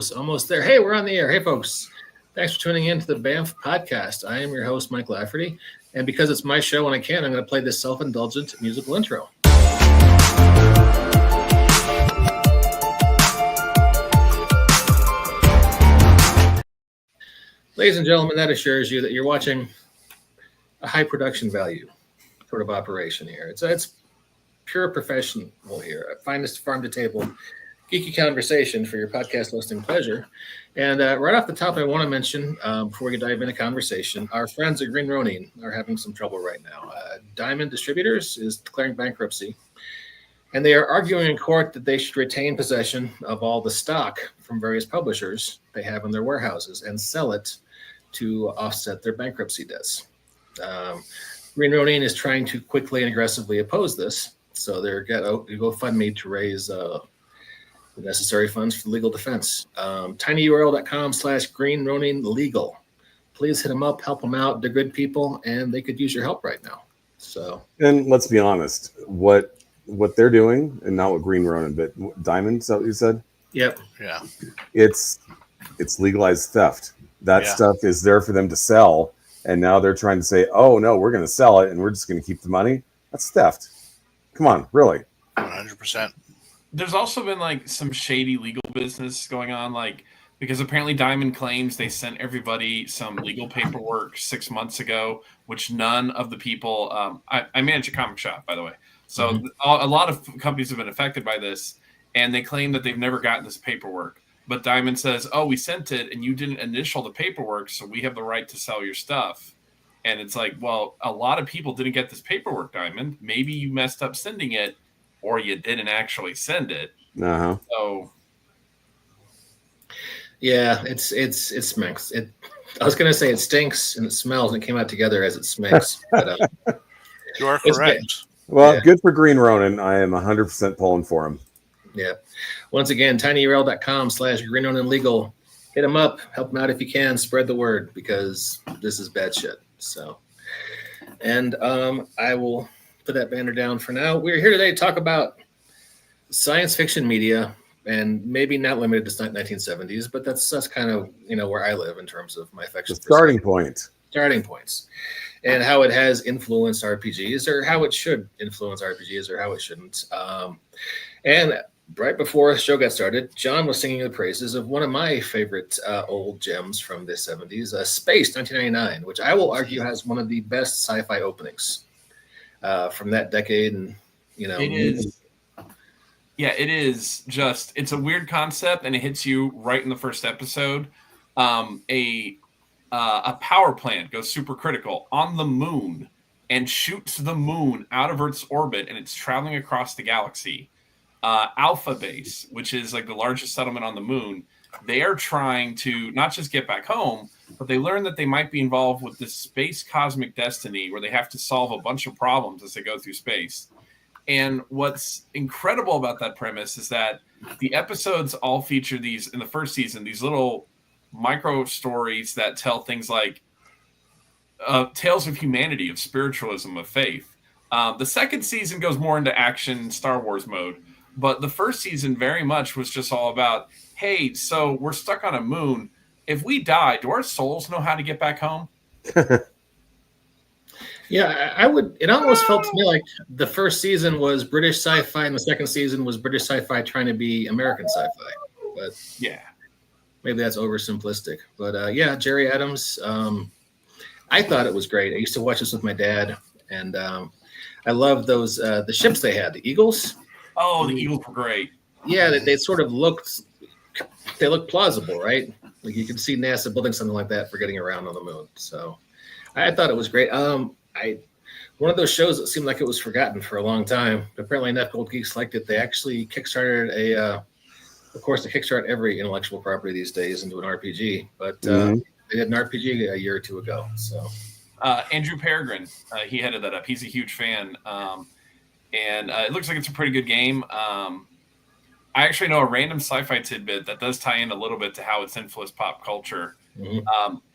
Almost there. Hey, we're on the air. Hey, folks. Thanks for tuning in to the BAMF podcast. I am your host, Mike Lafferty. And because it's my show when I can, I'm going to play this self-indulgent musical intro. Ladies and gentlemen, that assures you that you're watching a high production value sort of operation here. It's pure professional here. Finest farm to table geeky conversation for your podcast listening pleasure. And right off the top, I want to mention, before we dive into conversation, our friends at Green Ronin are having some trouble right now. Diamond Distributors is declaring bankruptcy, and they are arguing in court that they should retain possession of all the stock from various publishers they have in their warehouses and sell it to offset their bankruptcy debts. Green Ronin is trying to quickly and aggressively oppose this, so they're got a GoFundMe to raise the necessary funds for legal defense. tinyurl.com/Green Ronin Legal. Please hit them up, help them out. They're good people, and they could use your help right now. So, and let's be honest, what they're doing, and not what Green Ronin, but Diamond, is that what you said? Yep. Yeah. It's legalized theft. That stuff is there for them to sell, and now they're trying to say, oh, no, we're going to sell it, and we're just going to keep the money. That's theft. Come on, really? 100%. There's also been like some shady legal business going on, like because apparently Diamond claims they sent everybody some legal paperwork 6 months ago, which none of the people. I manage a comic shop, by the way, so a lot of companies have been affected by this, and they claim that they've never gotten this paperwork. But Diamond says, "Oh, we sent it, and you didn't initial the paperwork, so we have the right to sell your stuff." And it's like, well, a lot of people didn't get this paperwork, Diamond. Maybe you messed up sending it, or you didn't actually send it. Uh-huh. So, yeah, it stinks. I was going to say it stinks and it smells, and it came out together as it stinks. But, you are correct. Well, good for Green Ronin. I am 100% pulling for him. Yeah. Once again, tinyurl.com/Green Ronin Legal. Hit them up, help them out if you can, spread the word, because this is bad shit. So, and I will put that banner down for now. We're here today to talk about science fiction media, and maybe not limited to 1970s, but that's kind of where I live in terms of my affection. The starting points, and how it has influenced RPGs, or how it should influence RPGs, or how it shouldn't. And right before the show got started, John was singing the praises of one of my favorite old gems from the 70s, Space 1999, which I will argue has one of the best sci-fi openings from that decade. And it is. Yeah, it is just, it's a weird concept, and it hits you right in the first episode. A power plant goes supercritical on the moon and shoots the moon out of Earth's orbit, and it's traveling across the galaxy. Alpha Base, which is like the largest settlement on the moon, they are trying to not just get back home, but they learn that they might be involved with this space cosmic destiny where they have to solve a bunch of problems as they go through space. And what's incredible about that premise is that the episodes all feature these, in the first season, these little micro stories that tell things like tales of humanity, of spiritualism, of faith. The second season goes more into action Star Wars mode, but the first season very much was just all about, hey, so we're stuck on a moon. If we die, do our souls know how to get back home? Yeah, I would. It almost felt to me like the first season was British sci-fi, and the second season was British sci-fi trying to be American sci-fi. But yeah, maybe that's oversimplistic. But yeah, Jerry Adams. I thought it was great. I used to watch this with my dad, and I loved those the ships they had, the Eagles. Oh, the Eagles were great. Yeah, they sort of looked plausible, right? Like you could see NASA building something like that for getting around on the moon. So I thought it was great. One of those shows that seemed like it was forgotten for a long time. Apparently enough Gold Geeks liked it. They actually kickstarted of course, they kickstart every intellectual property these days into an RPG, but they did an RPG a year or two ago. So Andrew Peregrine, he headed that up. He's a huge fan. And it looks like it's a pretty good game. I actually know a random sci-fi tidbit that does tie in a little bit to how it's influenced pop culture.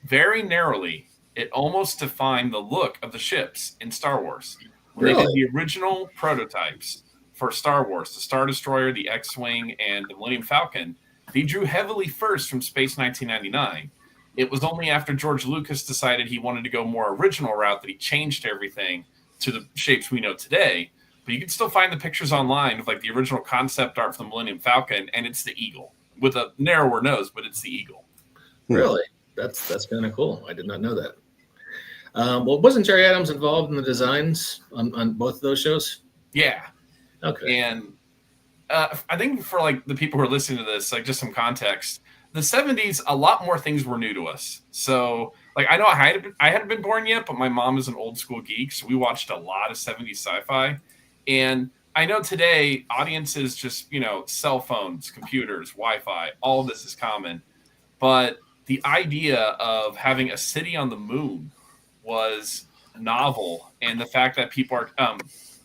Very narrowly, it almost defined the look of the ships in Star Wars. When they did the original prototypes for Star Wars, the Star Destroyer, the X-Wing, and the Millennium Falcon, they drew heavily first from Space 1999. It was only after George Lucas decided he wanted to go more original route that he changed everything to the shapes we know today. But you can still find the pictures online of like the original concept art for the Millennium Falcon, and it's the eagle with a narrower nose, but it's the eagle. Really? That's kind of cool. I did not know that. Well, wasn't Jerry Adams involved in the designs on both of those shows? Yeah. Okay. And I think for like the people who are listening to this, like just some context, the 70s, a lot more things were new to us. So like I know I hadn't been born yet, but my mom is an old school geek, so we watched a lot of 70s sci-fi. And I know today audiences just, cell phones, computers, Wi-Fi, all of this is common. But the idea of having a city on the moon was novel. And the fact that people are,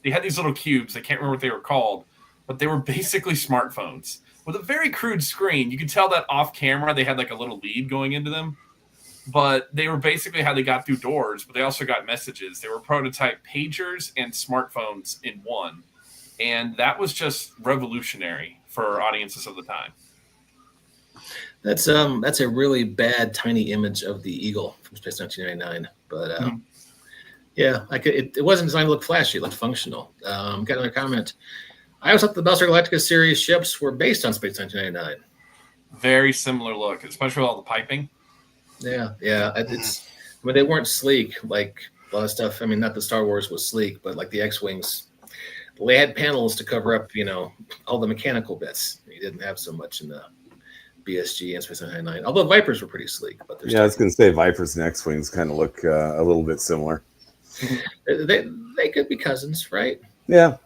they had these little cubes, I can't remember what they were called, but they were basically smartphones with a very crude screen. You could tell that off camera, they had like a little lead going into them, but they were basically how they got through doors, but they also got messages. They were prototype pagers and smartphones in one. And that was just revolutionary for audiences of the time. That's a really bad tiny image of the eagle from Space 1999, but yeah, it wasn't designed to look flashy; it looked functional. Got another comment. I always thought the Battlestar Galactica series ships were based on Space 1999. Very similar look, especially with all the piping. Yeah. They weren't sleek like a lot of stuff. I mean, not that Star Wars was sleek, but like the X-wings, they had panels to cover up, all the mechanical bits. You didn't have so much in the BSG and Space 99. Although Vipers were pretty sleek, but I was going to say Vipers and X-wings kind of look a little bit similar. They could be cousins, right? Yeah.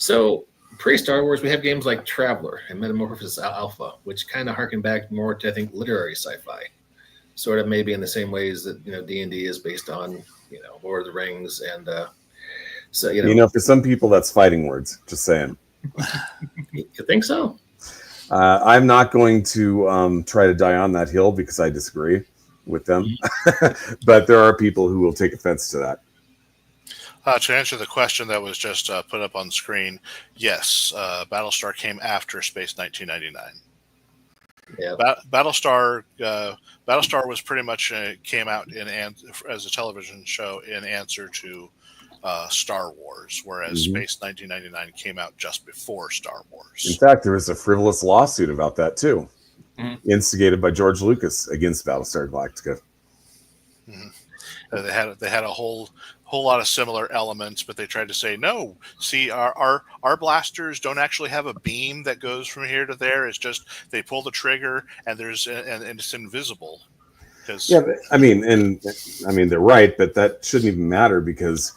So pre-Star Wars, we have games like Traveler and Metamorphosis Alpha, which kind of harken back more to, I think, literary sci-fi, sort of maybe in the same ways that D&D is based on Lord of the Rings, and so for some people that's fighting words. Just saying. You think so? I'm not going to try to die on that hill because I disagree with them, but there are people who will take offense to that. To answer the question that was just put up on screen, yes, Battlestar came after Space 1999. Yeah. Battlestar was pretty much came out as a television show in answer to Star Wars, whereas Space 1999 came out just before Star Wars. In fact, there was a frivolous lawsuit about that too, instigated by George Lucas against Battlestar Galactica. They had a whole lot of similar elements, but they tried to say, no, see, our blasters don't actually have a beam that goes from here to there. It's just they pull the trigger and and it's invisible. Yeah, I mean, they're right, but that shouldn't even matter because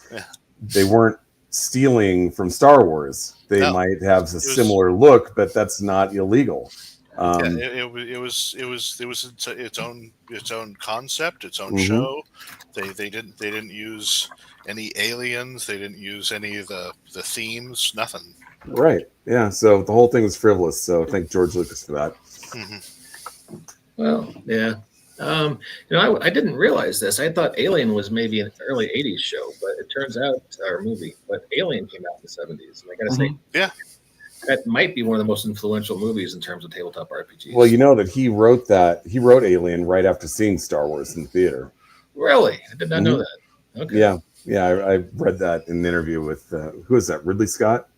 they weren't stealing from Star Wars. They might have a similar look, but that's not illegal. It was its own concept, its own show. They didn't use any aliens. They didn't use any of the themes. Nothing. Right. Yeah. So the whole thing was frivolous. So thank George Lucas for that. Well, yeah. I didn't realize this. I thought Alien was maybe an early 80s show, but it turns out, or movie, but Alien came out in the 70s. And I got to say, that might be one of the most influential movies in terms of tabletop RPGs. Well, that he wrote Alien right after seeing Star Wars in the theater. Really? I did not know that. Okay. Yeah. I read that in an interview with, who is that? Ridley Scott?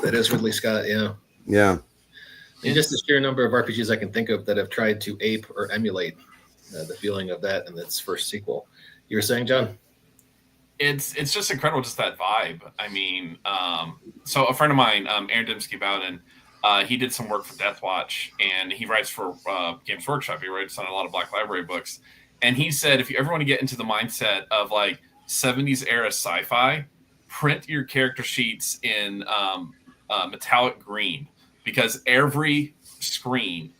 That is Ridley Scott, yeah. Yeah. And just the sheer number of RPGs I can think of that have tried to ape or emulate the feeling of that in its first sequel. You were saying, John? It's just incredible, just that vibe. I mean, so a friend of mine, Aaron Dembski-Bowden, he did some work for Death Watch, and he writes for Games Workshop. He writes on a lot of Black Library books. And he said, if you ever want to get into the mindset of like 70s era sci-fi, print your character sheets in metallic green, because every screen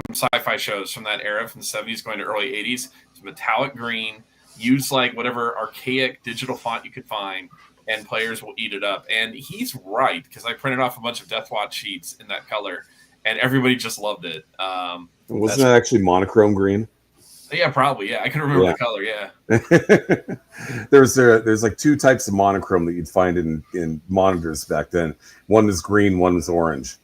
from sci-fi shows from that era, from the 70s going to early 80s, is metallic green. Use like whatever archaic digital font you could find, and players will eat it up. And he's right, because I printed off a bunch of Death Watch sheets in that color, and everybody just loved it. Wasn't that actually monochrome green? Yeah, probably. Yeah, I can remember the color. Yeah. There's like two types of monochrome that you'd find in monitors back then. One was green, one was orange.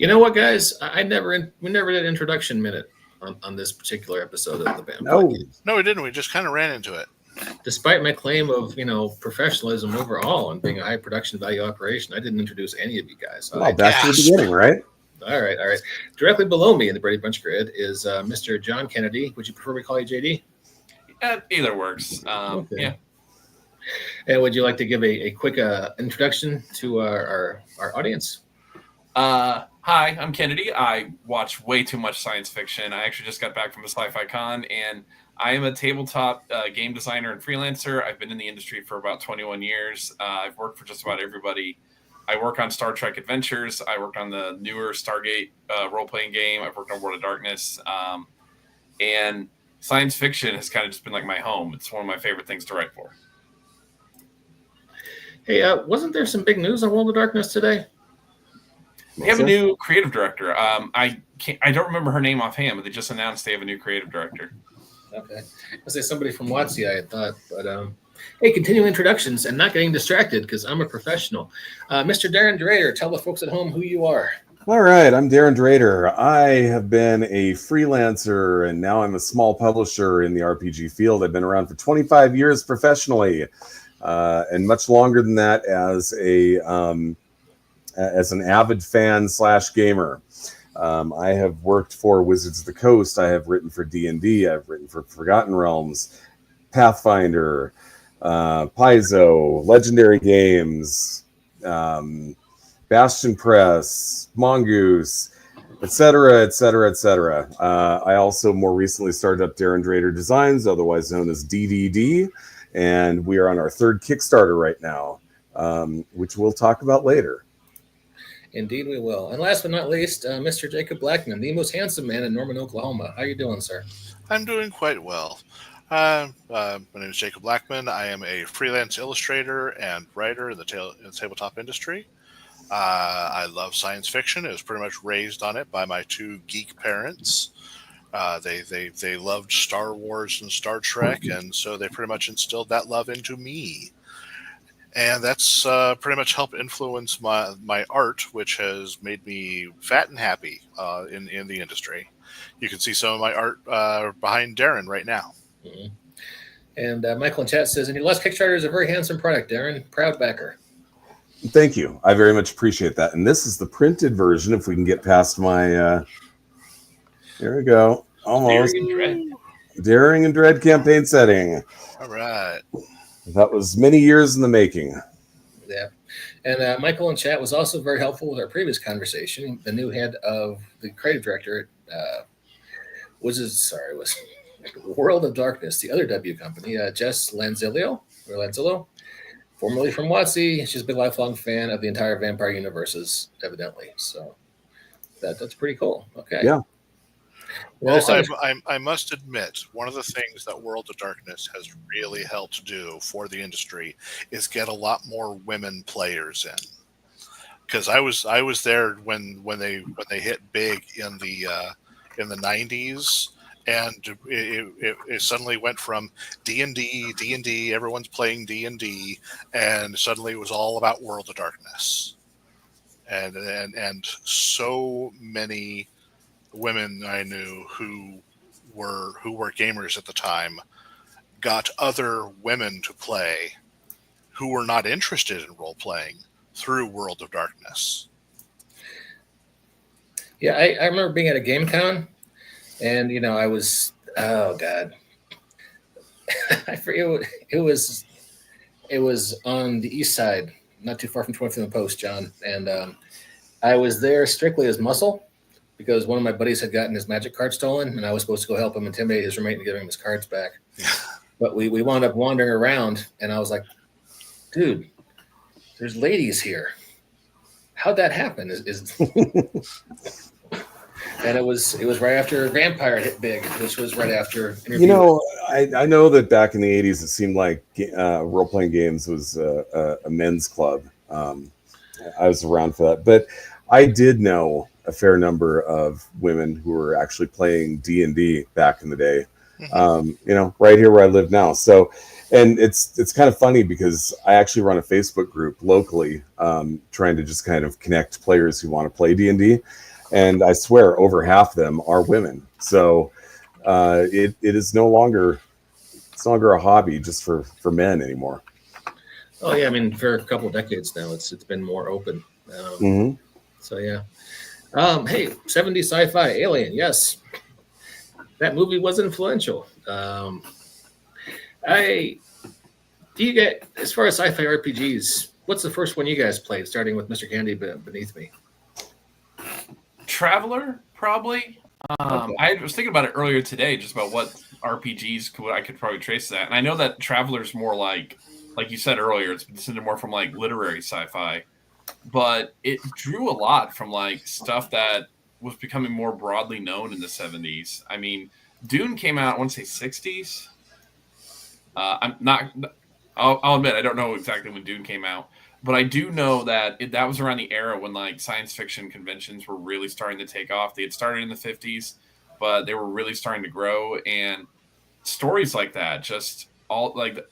You know what, guys? We never did introduction minute on this particular episode of the BAMF. No. No, we didn't. We just kind of ran into it. Despite my claim of professionalism overall and being a high production value operation, I didn't introduce any of you guys. Well, back to the beginning, right? All right. Directly below me in the Brady Bunch grid is Mr. John Kennedy. Would you prefer we call you JD? Either works. Okay. Yeah. And would you like to give a quick introduction to our audience? Hi, I'm Kennedy. I watch way too much science fiction. I actually just got back from a sci-fi con, and I am a tabletop game designer and freelancer. I've been in the industry for about 21 years. I've worked for just about everybody. I work on Star Trek Adventures. I worked on the newer Stargate role-playing game. I've worked on World of Darkness. And science fiction has kind of just been like my home. It's one of my favorite things to write for. Hey, wasn't there some big news on World of Darkness today? They have a new creative director. I don't remember her name offhand, but they just announced they have a new creative director. Okay. I'll say somebody from WotC, I had thought. But, hey, continuing introductions and not getting distracted because I'm a professional. Mr. Darren Drader, tell the folks at home who you are. All right, I'm Darren Drader. I have been a freelancer, and now I'm a small publisher in the RPG field. I've been around for 25 years professionally, and much longer than that as an avid fan / gamer. I have worked for Wizards of the Coast. I have written for D&D. I've written for Forgotten Realms, Pathfinder, Paizo, Legendary Games, Bastion Press, Mongoose, etc., etc., etc. I also more recently started up Darren Drader Designs, otherwise known as DDD, and we are on our third Kickstarter right now, which we'll talk about later. Indeed, we will. And last but not least, Mr. Jacob Blackman, the most handsome man in Norman, Oklahoma. How you doing, sir? I'm doing quite well. My name is Jacob Blackman. I am a freelance illustrator and writer in the tabletop industry. I love science fiction. I was pretty much raised on it by my two geek parents. They loved Star Wars and Star Trek, and so they pretty much instilled that love into me. And that's pretty much helped influence my art, which has made me fat and happy in the industry. You can see some of my art behind Darren right now. Mm-hmm. And Michael in chat says, and your last Kickstarter is a very handsome product, Darren. Proud backer. Thank you. I very much appreciate that. And this is the printed version, if we can get past my... Here we go. Almost. Daring and Dread campaign setting. All right. That was many years in the making. Yeah. And Michael in chat was also very helpful with our previous conversation. The new head of the creative director was World of Darkness, the other W company, Jess Lanzillo, formerly from WotC. She's been a lifelong fan of the entire Vampire universes, evidently. So that's pretty cool. Okay. Yeah. Well, I must admit, one of the things that World of Darkness has really helped do for the industry is get a lot more women players in. Because I was there when they hit big in the 90s, and it suddenly went from D&D, everyone's playing D&D, and suddenly it was all about World of Darkness, and so many women I knew who were gamers at the time got other women to play who were not interested in role playing through World of Darkness. Yeah, I remember being at a game con, and I was I forget it was on the east side, not too far from 25th Post, John, and I was there strictly as muscle, because one of my buddies had gotten his magic card stolen, and I was supposed to go help him intimidate his roommate and give him his cards back. But we wound up wandering around, and I was like, dude, there's ladies here. How'd that happen? And it was right after Vampire hit big, which was right after Interview. I know that back in the 80s, it seemed like role-playing games was a men's club. I was around for that. But I did know a fair number of women who were actually playing D&D back in the day, right here where I live now. So, and it's kind of funny because I actually run a Facebook group locally, trying to just kind of connect players who want to play D&D. and I swear over half them are women. So it is no longer a hobby just for men anymore. Oh yeah, I mean for a couple of decades now, it's been more open. So yeah. Hey, 70s sci-fi Alien, yes, that movie was influential. Do you get, as far as sci-fi RPGs, what's the first one you guys played? Starting with Mr. Candy beneath me. Traveler, probably. Okay. I was thinking about it earlier today, just about what RPGs I could probably trace that. And I know that Traveler's more like you said earlier, it's considered more from like literary sci-fi, but it drew a lot from like stuff that was becoming more broadly known in the 70s. I mean, Dune came out, I want to say 60s. I'll admit I don't know exactly when Dune came out, but I do know that that was around the era when like science fiction conventions were really starting to take off. They had started in the 50s, but they were really starting to grow, and stories like that, just all like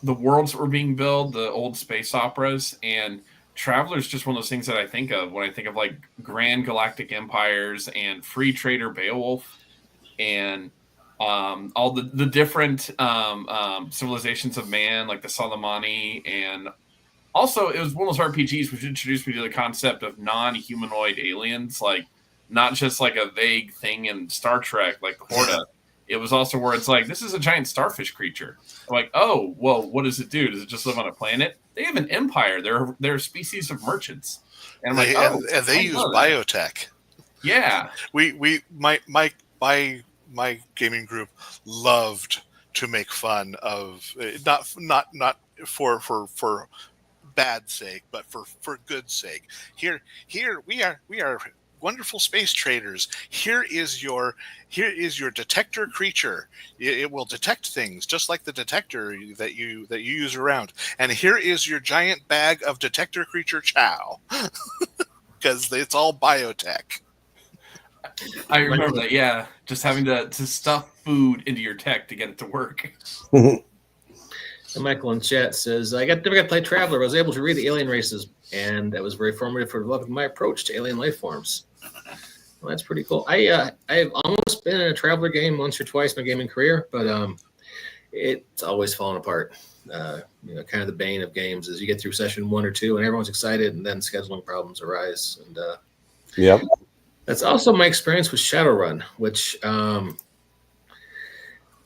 the worlds that were being built, the old space operas, and Traveler's just one of those things that I think of when I think of like grand galactic empires and free trader Beowulf and all the different civilizations of man, like the Soleimani. And also it was one of those RPGs which introduced me to the concept of non-humanoid aliens, like not just like a vague thing in Star Trek like the Horda. It was also where it's like, this is a giant starfish creature. I'm like, oh, well, what does it do? Does it just live on a planet? They have an empire. They're a species of merchants. And I'm like, oh, and they use biotech. Yeah. My gaming group loved to make fun of, not for bad sake, but for good sake. Here we are wonderful space traders. Here is your detector creature. It will detect things just like the detector that you use around. And here is your giant bag of detector creature chow, because it's all biotech. I remember that. Yeah, just having to stuff food into your tech to get it to work. And Michael in chat says, never got to play Traveler. I was able to read the alien races, and that was very formative for developing my approach to alien life forms. Well, that's pretty cool. I've almost been in a Traveler game once or twice in my gaming career, but it's always fallen apart. Kind of the bane of games is you get through session 1 or 2, and everyone's excited, and then scheduling problems arise. And yep. That's also my experience with Shadowrun, which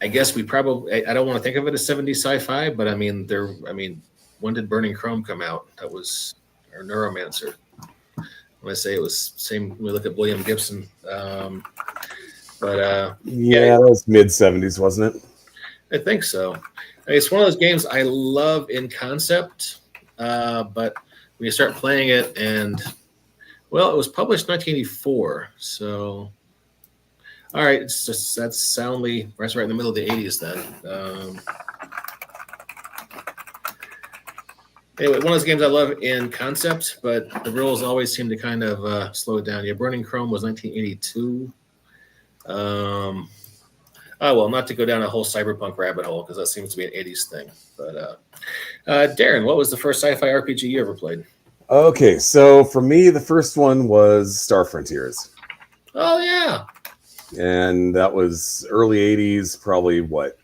I guess we probably, I don't want to think of it as 70s sci-fi, but I mean, when did Burning Chrome come out? That was our Neuromancer. When I say it was same, we look at William Gibson. Yeah, that was mid-70s, wasn't it? I think so. It's one of those games I love in concept, but when you start playing it and, well, it was published in 1984, so all right, that's soundly right in the middle of the 80s then. Anyway, one of those games I love in concept, but the rules always seem to kind of slow it down. Yeah, Burning Chrome was 1982. Oh, well, not to go down a whole cyberpunk rabbit hole, because that seems to be an 80s thing. But Darren, what was the first sci-fi RPG you ever played? Okay, so for me, the first one was Star Frontiers. Oh, yeah. And that was early 80s, probably,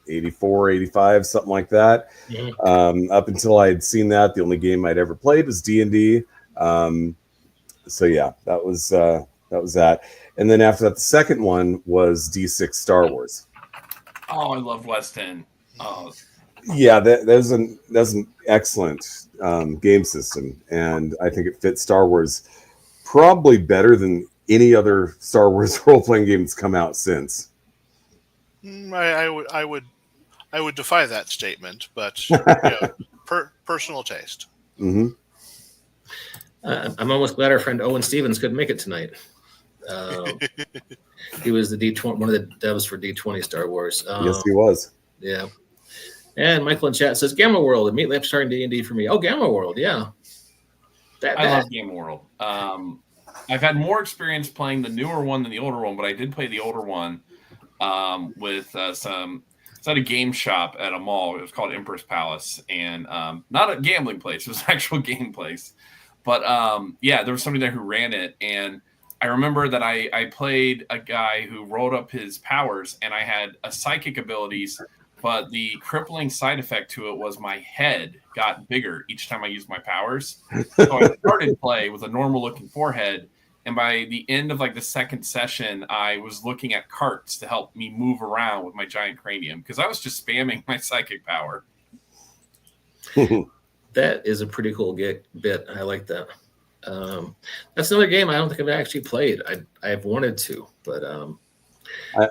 84, 85, something like that. Mm-hmm. Up until I had seen that, the only game I'd ever played was D&D. So, yeah, that was that. And then after that, the second one was D6 Star Wars. Oh, I love West End. Oh. Yeah, that's an excellent game system, and I think it fits Star Wars probably better than any other Star Wars role-playing game that's come out since. I would defy that statement, but personal taste. Mm-hmm. I'm almost glad our friend Owen Stevens couldn't make it tonight. He was the D20, one of the devs for D20 Star Wars. Yes, he was. Yeah. And Michael in chat says Gamma World immediately after starting D&D for me. Oh, Gamma World, yeah. I love Gamma World. I've had more experience playing the newer one than the older one, but I did play the older one with it's at a game shop at a mall. It was called Empress Palace, and not a gambling place. It was an actual game place. But there was somebody there who ran it, and I remember that I played a guy who rolled up his powers, and I had a psychic abilities, but the crippling side effect to it was my head got bigger each time I used my powers. So I started play with a normal looking forehead, and by the end of like the second session, I was looking at carts to help me move around with my giant cranium because I was just spamming my psychic power. That is a pretty cool bit. I like that. That's another game I don't think I've actually played. I've wanted to, but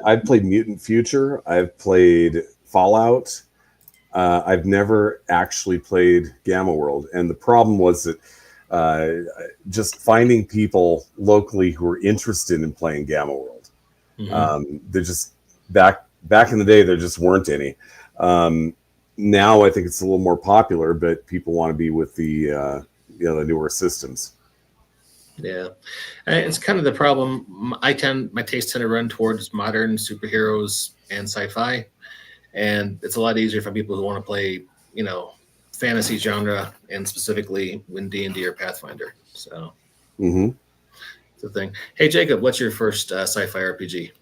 I've played Mutant Future. I've played Fallout. I've never actually played Gamma World, and the problem was that just finding people locally who were interested in playing Gamma World. They're just back in the day. There just weren't any. Now I think it's a little more popular, but people want to be with the the newer systems. Yeah, it's kind of the problem. My tastes tend to run towards modern superheroes and sci-fi, and it's a lot easier for people who want to play, fantasy genre and specifically when D&D or Pathfinder. So, it's the thing. Hey, Jacob, what's your first sci-fi RPG?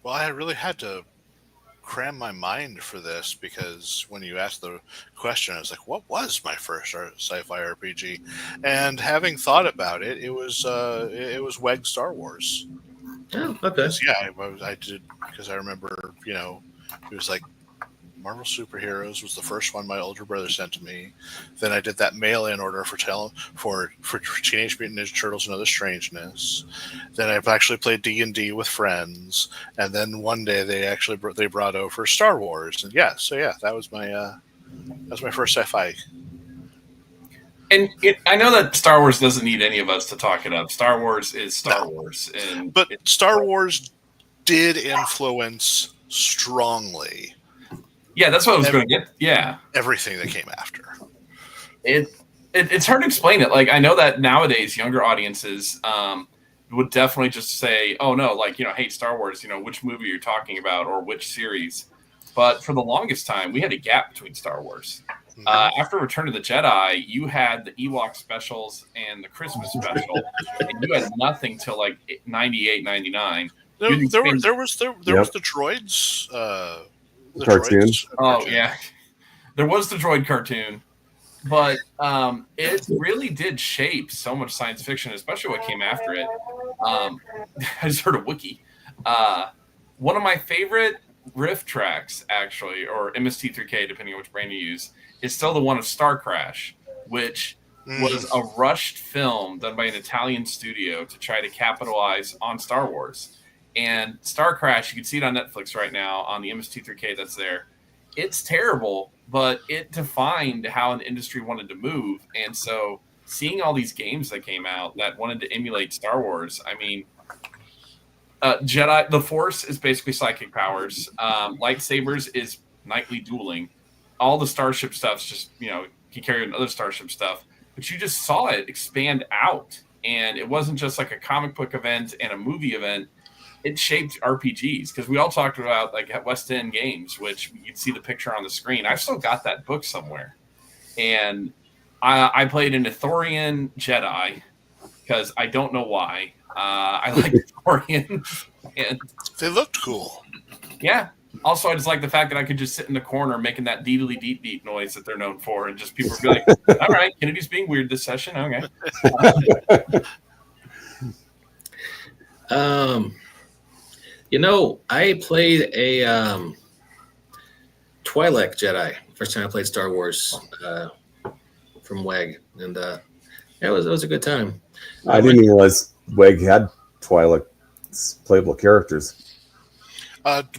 Well, I really had to cram my mind for this because when you asked the question, I was like, "What was my first sci-fi RPG?" And having thought about it, it was WEG Star Wars. Oh, okay. Yeah, I did because I remember, it was like Marvel Superheroes was the first one my older brother sent to me. Then I did that mail-in order for Teenage Mutant Ninja Turtles and Other Strangeness. Then I've actually played D&D with friends, and then one day they brought over Star Wars, and that was my first sci-fi. And I know that Star Wars doesn't need any of us to talk it up. Star Wars is Star Wars, but Star Wars did influence strongly. Yeah, that's what I was going to get. Yeah, everything that came after. It's hard to explain it. Like I know that nowadays younger audiences would definitely just say, "Oh no, hate Star Wars. Which movie you're talking about or which series." But for the longest time, we had a gap between Star Wars. After Return of the Jedi, you had the Ewok specials and the Christmas special, and you had nothing till like 98, 99. There was the droids. The cartoon. Oh yeah, there was the droid cartoon, but it really did shape so much science fiction, especially what came after it. I just heard a wiki. One of my favorite riff tracks, actually, or MST3K, depending on which brand you use, is still the one of Star Crash, which was a rushed film done by an Italian studio to try to capitalize on Star Wars. And Star Crash, you can see it on Netflix right now on the MST3K that's there. It's terrible, but it defined how an industry wanted to move. And so seeing all these games that came out that wanted to emulate Star Wars, I mean, Jedi, the Force is basically psychic powers. Lightsabers is knightly dueling. All the Starship stuff's just, you carry another Starship stuff. But you just saw it expand out. And it wasn't just like a comic book event and a movie event. It shaped RPGs because we all talked about like at West End Games, which you'd see the picture on the screen. I've still got that book somewhere, and I played an Ithorian Jedi because I don't know why. I like Ithorians, and they looked cool. Yeah. Also, I just like the fact that I could just sit in the corner making that deedly deet deet noise that they're known for, and just people would be like, "All right, Kennedy's being weird this session." Okay. I played a Twi'lek Jedi. First time I played Star Wars from WEG, and it was a good time. I didn't realize WEG had Twi'lek's playable characters.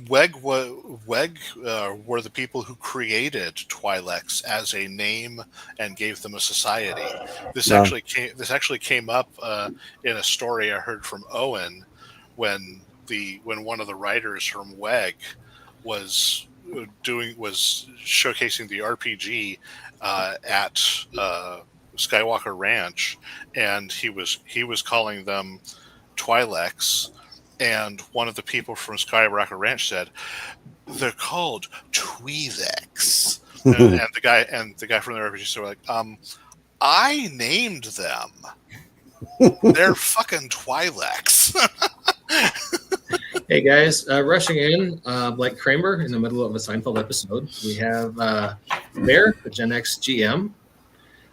WEG were the people who created Twi'leks as a name and gave them a society. This actually came up in a story I heard from Owen when one of the writers from WEG was showcasing the RPG at Skywalker Ranch, and he was calling them Twi'leks. And one of the people from Skywalker Ranch said, "They're called Twi'leks." and the guy from the RPG store were like, "I named them." They're fucking Twi'leks. Hey guys, rushing in like Kramer in the middle of a Seinfeld episode. We have Bear, the Gen X GM,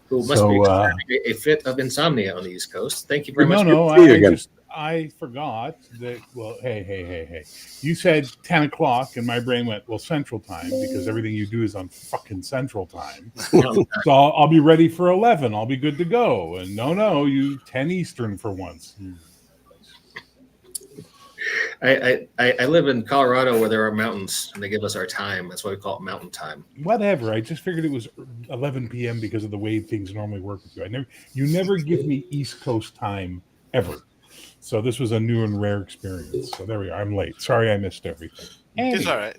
who must be experiencing a fit of insomnia on the East Coast. Thank you very much. I forgot that. Well, hey. You said 10 o'clock, and my brain went, well, Central Time, because everything you do is on fucking Central Time. So I'll be ready for 11. I'll be good to go. And no, you 10 Eastern for once. I live in Colorado where there are mountains, and they give us our time. That's why we call it mountain time. Whatever. I just figured it was 11 p.m. because of the way things normally work with you. You never give me East Coast time ever. So this was a new and rare experience. So there we are. I'm late. Sorry I missed everything. It's all right.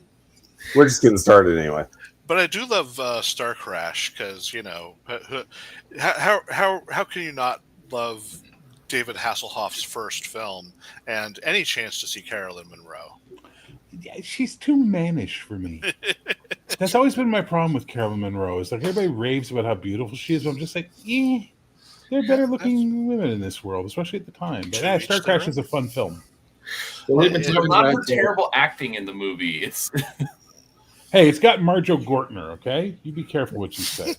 We're just getting started anyway. But I do love Star Crash because, how can you not love David Hasselhoff's first film and any chance to see Carolyn Monroe? Yeah, she's too mannish for me. That's always been my problem with Carolyn Monroe. Is like everybody raves about how beautiful she is, but I'm just like, there are better looking women in this world, especially at the time. But Star Crash is a fun film. Well, we've been talking not about for terrible acting in the movie. It's hey, it's got Marjo Gortner. Okay, you be careful what you say.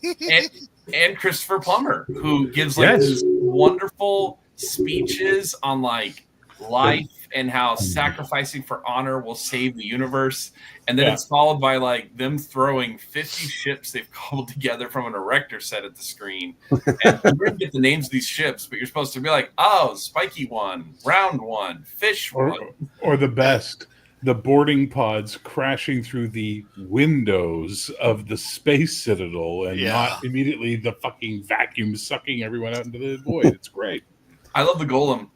and Christopher Plummer, who gives these wonderful speeches on like life and how sacrificing for honor will save the universe, and then it's followed by like them throwing 50 ships they've cobbled together from an erector set at the screen. And you didn't get the names of these ships, but you're supposed to be like, oh, spiky one, round one, fish one, or the best, the boarding pods crashing through the windows of the space citadel and not immediately the fucking vacuum sucking everyone out into the void. It's great. I love the golem.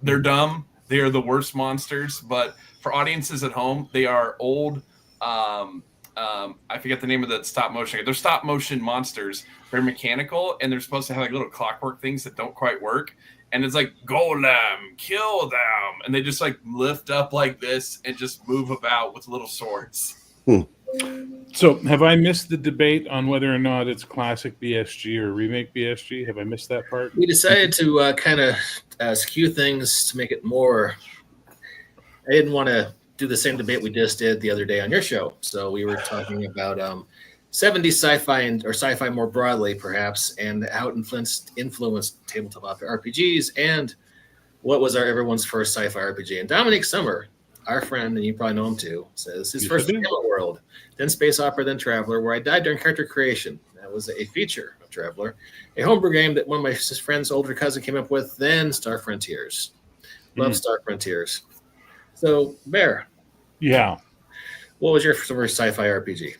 They're dumb. They are the worst monsters. But for audiences at home, they are old. I forget the name of the stop motion. They're stop motion monsters. They're mechanical, and they're supposed to have like little clockwork things that don't quite work. And it's like, golem, kill them. And they just like lift up like this and just move about with little swords. So have I missed the debate on whether or not it's classic BSG or remake BSG? Have I missed that part? We decided to kind of skew things to make it more. I didn't want to do the same debate we just did the other day on your show. So we were talking about 70s sci-fi or sci-fi more broadly, perhaps, and how it influenced tabletop RPGs and what was everyone's first sci-fi RPG. And Dominic Summer, our friend, and you probably know him too, says his first Gamma World, then Space Opera, then Traveler, where I died during character creation. That was a feature of Traveler, a homebrew game that one of my friend's older cousin came up with, then Star Frontiers. Love Star Frontiers. So, Bear. Yeah. What was your first sci-fi RPG?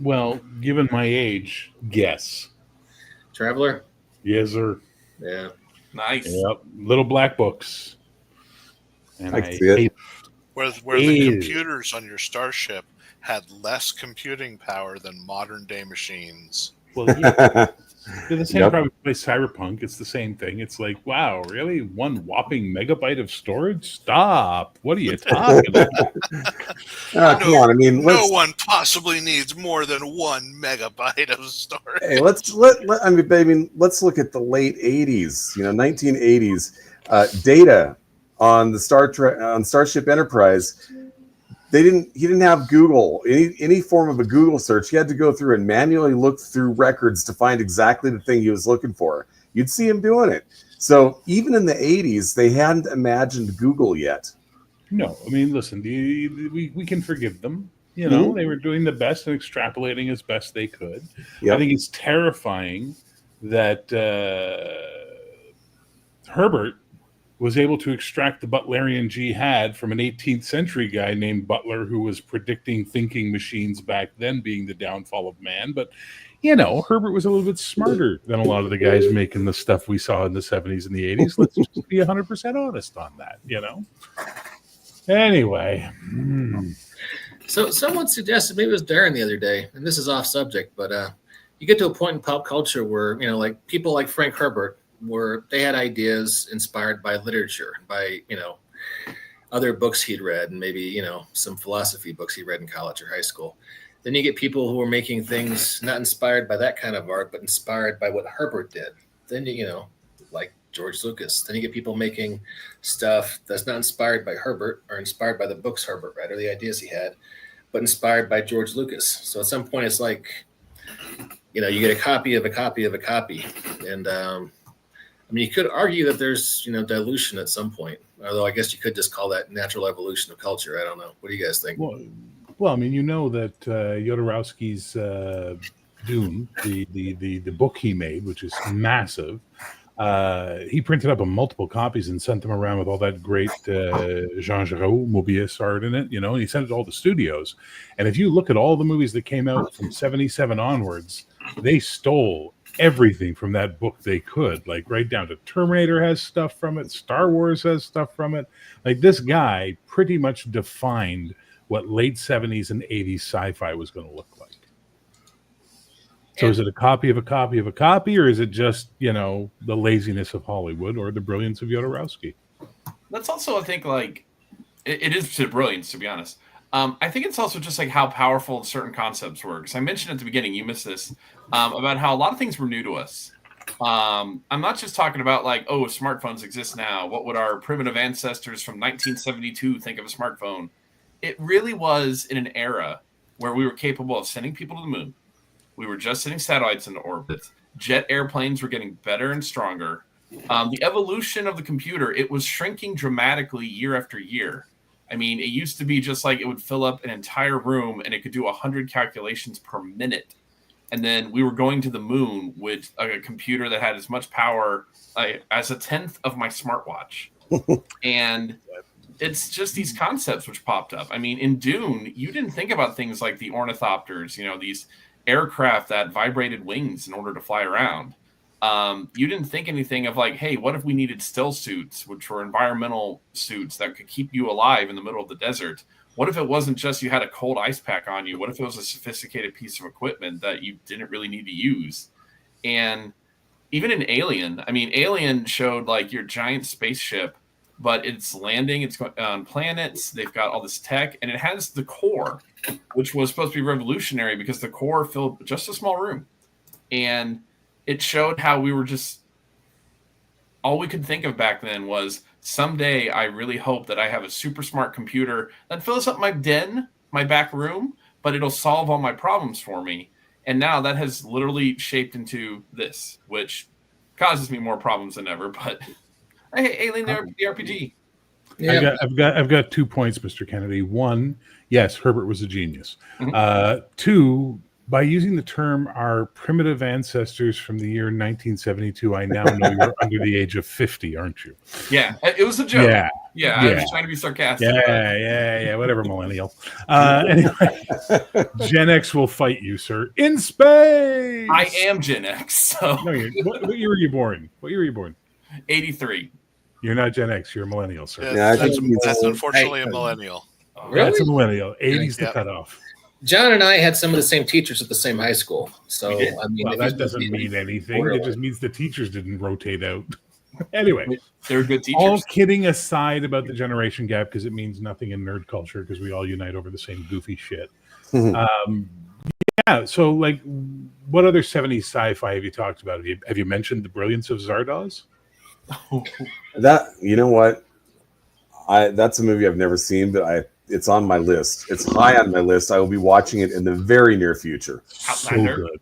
Well, given my age, guess. Traveler? Yes, sir. Yeah. Nice. Yep. Little black books. And I see it. Where the computers on your starship had less computing power than modern day machines. Well, yeah. They're the same problem with Cyberpunk. It's the same thing. It's like, wow, really? 1 whopping megabyte of storage? Stop. What are you talking about? Come on. I mean, no one possibly needs more than 1 megabyte of storage. Hey, let's look at the late 80s, 1980s. Data on the Starship Enterprise. He didn't have Google, any form of a Google search. He had to go through and manually look through records to find exactly the thing he was looking for. You'd see him doing it. So even in the 80s, they hadn't imagined Google yet. No, I mean, listen, we can forgive them. They were doing the best and extrapolating as best they could. Yep. I think it's terrifying that Herbert was able to extract the Butlerian jihad from an 18th century guy named Butler, who was predicting thinking machines back then being the downfall of man. But, Herbert was a little bit smarter than a lot of the guys making the stuff we saw in the 70s and the 80s. Let's just be 100% honest on that, Anyway. So someone suggested, maybe it was Darren the other day, and this is off subject, but you get to a point in pop culture where, like people like Frank Herbert, where they had ideas inspired by literature, by, other books he'd read, and maybe, some philosophy books he read in college or high school. Then you get people who are making things not inspired by that kind of art, but inspired by what Herbert did. Then, like George Lucas. Then you get people making stuff that's not inspired by Herbert or inspired by the books Herbert read or the ideas he had, but inspired by George Lucas. So at some point, it's like, you know, you get a copy of a copy of a copy. And I mean, you could argue that there's, you know, dilution at some point, although I guess you could just call that natural evolution of culture. I don't know. What do you guys think? Well, I mean, you know that Jodorowsky's Dune, the book he made, which is massive, he printed up multiple copies and sent them around with all that great Jean Giraud Mobius art in it, you know, and he sent it to all the studios. And if you look at all the movies that came out from 77 onwards, they stole everything from that book they could, like right down to Terminator has stuff from it, Star Wars has stuff from it. Like, this guy pretty much defined what late 70s and 80s sci-fi was going to look like. So is it a copy of a copy of a copy, or is it just, you know, the laziness of Hollywood or the brilliance of Jodorowsky? That's also, I think, like, it is brilliance, to be honest. I think it's also just like how powerful certain concepts were. Because I mentioned at the beginning, you missed this, about how a lot of things were new to us. I'm not just talking about like, oh, smartphones exist now. What would our primitive ancestors from 1972 think of a smartphone? It really was in an era where we were capable of sending people to the moon. We were just sending satellites into orbit. Jet airplanes were getting better and stronger. The evolution of the computer, it was shrinking dramatically year after year. I mean, it used to be just like it would fill up an entire room and it could do 100 calculations per minute. And then we were going to the moon with a computer that had as much power as a tenth of my smartwatch. And it's just these concepts which popped up. I mean, in Dune, you didn't think about things like the ornithopters, you know, these aircraft that vibrated wings in order to fly around. You didn't think anything of like, hey, what if we needed still suits, which were environmental suits that could keep you alive in the middle of the desert? What if it wasn't just you had a cold ice pack on you? What if it was a sophisticated piece of equipment that you didn't really need to use? And even in Alien, I mean, Alien showed like your giant spaceship, but it's landing, it's on planets, they've got all this tech, and it has the core, which was supposed to be revolutionary because the core filled just a small room. And it showed how we were just, all we could think of back then was, someday I really hope that I have a super smart computer that fills up my den, my back room, but it'll solve all my problems for me. And now that has literally shaped into this, which causes me more problems than ever, but hey, Alien the RPG. Yeah. I've got 2 points, Mr. Kennedy. One, yes, Herbert was a genius. Mm-hmm. Two, by using the term our primitive ancestors from the year 1972, I now know you're under the age of 50, aren't you? Yeah, it was a joke. Yeah. I was trying to be sarcastic. Yeah, whatever, millennial. Anyway, Gen X will fight you, sir, in space. I am Gen X, so. No, what year were you born? 83. You're not Gen X, you're a millennial, sir. Yeah, I that's think unfortunately a millennial. Really? That's a millennial. 80's the Yep. cutoff. John and I had some of the same teachers at the same high school. So, I mean, Well, if that he's doesn't mean anything. It just means the teachers didn't rotate out. Anyway, They're good teachers. all kidding aside about the generation gap, because it means nothing in nerd culture, because we all unite over the same goofy shit. Yeah, so like, what other 70s sci-fi have you talked about? Have you mentioned the brilliance of Zardoz? That, you know what? That's a movie I've never seen, but it's on my list. It's high on my list. I will be watching it in the very near future. Outlander. So good.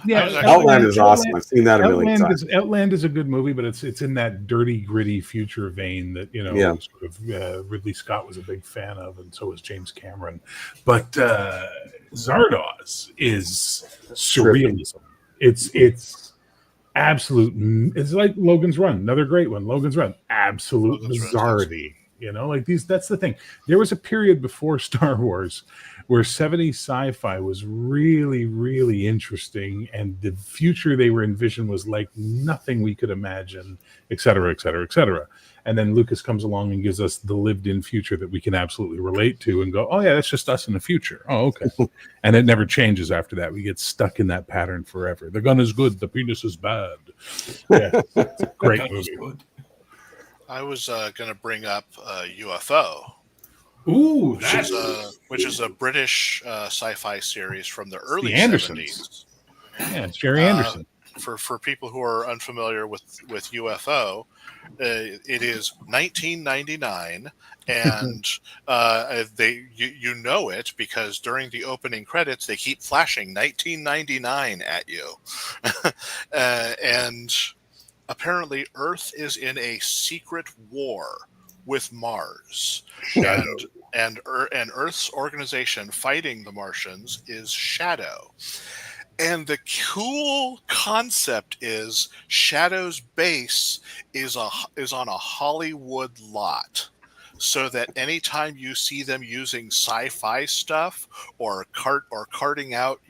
Yeah, Outlander is awesome. I've seen that a million times. Outland is a good movie, but it's in that dirty, gritty future vein that, you know, sort of Ridley Scott was a big fan of, and so was James Cameron. But Zardoz is surrealism. It's absolute. It's like Logan's Run, another great one. Logan's Run, absolute bizarrety. You know, like these. That's the thing. There was a period before Star Wars where 70s sci-fi was really, really interesting, and the future they were envisioned was like nothing we could imagine, et cetera, et cetera, et cetera. And then Lucas comes along and gives us the lived-in future that we can absolutely relate to and go, oh, yeah, that's just us in the future. Oh, okay. And it never changes after that. We get stuck in that pattern forever. The gun is good. The penis is bad. Yeah, it's a great movie. I was going to bring up UFO. Ooh, which is a British sci-fi series from the early the Andersons. 70s. Yeah, it's Jerry Anderson. for people who are unfamiliar with UFO, it is 1999, and you know it because during the opening credits they keep flashing 1999 at you, and apparently Earth is in a secret war with Mars, and Earth's organization fighting the Martians is Shadow. And the cool concept is Shadow's base is on a Hollywood lot, so that anytime you see them using sci-fi stuff or carting out,